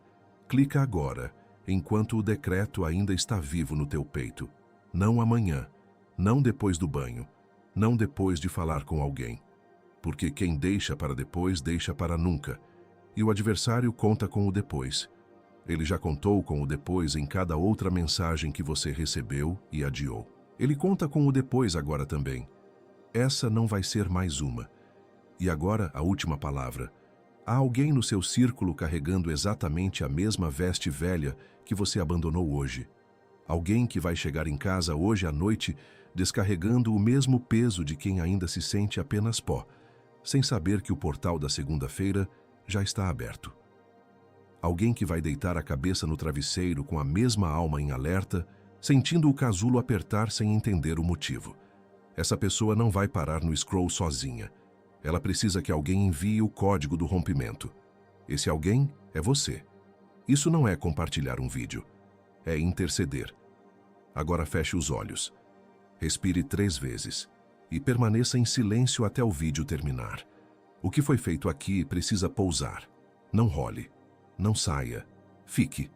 Clica agora, enquanto o decreto ainda está vivo no teu peito. Não amanhã, não depois do banho, não depois de falar com alguém. Porque quem deixa para depois, deixa para nunca. E o adversário conta com o depois. Ele já contou com o depois em cada outra mensagem que você recebeu e adiou. Ele conta com o depois agora também. Essa não vai ser mais uma. E agora a última palavra. Há alguém no seu círculo carregando exatamente a mesma veste velha que você abandonou hoje. Alguém que vai chegar em casa hoje à noite descarregando o mesmo peso de quem ainda se sente apenas pó, sem saber que o portal da segunda-feira já está aberto. Alguém que vai deitar a cabeça no travesseiro com a mesma alma em alerta, sentindo o casulo apertar sem entender o motivo. Essa pessoa não vai parar no scroll sozinha. Ela precisa que alguém envie o código do rompimento. Esse alguém é você. Isso não é compartilhar um vídeo. É interceder. Agora feche os olhos. Respire 3 vezes e permaneça em silêncio até o vídeo terminar. O que foi feito aqui precisa pousar. Não role. Não saia. Fique.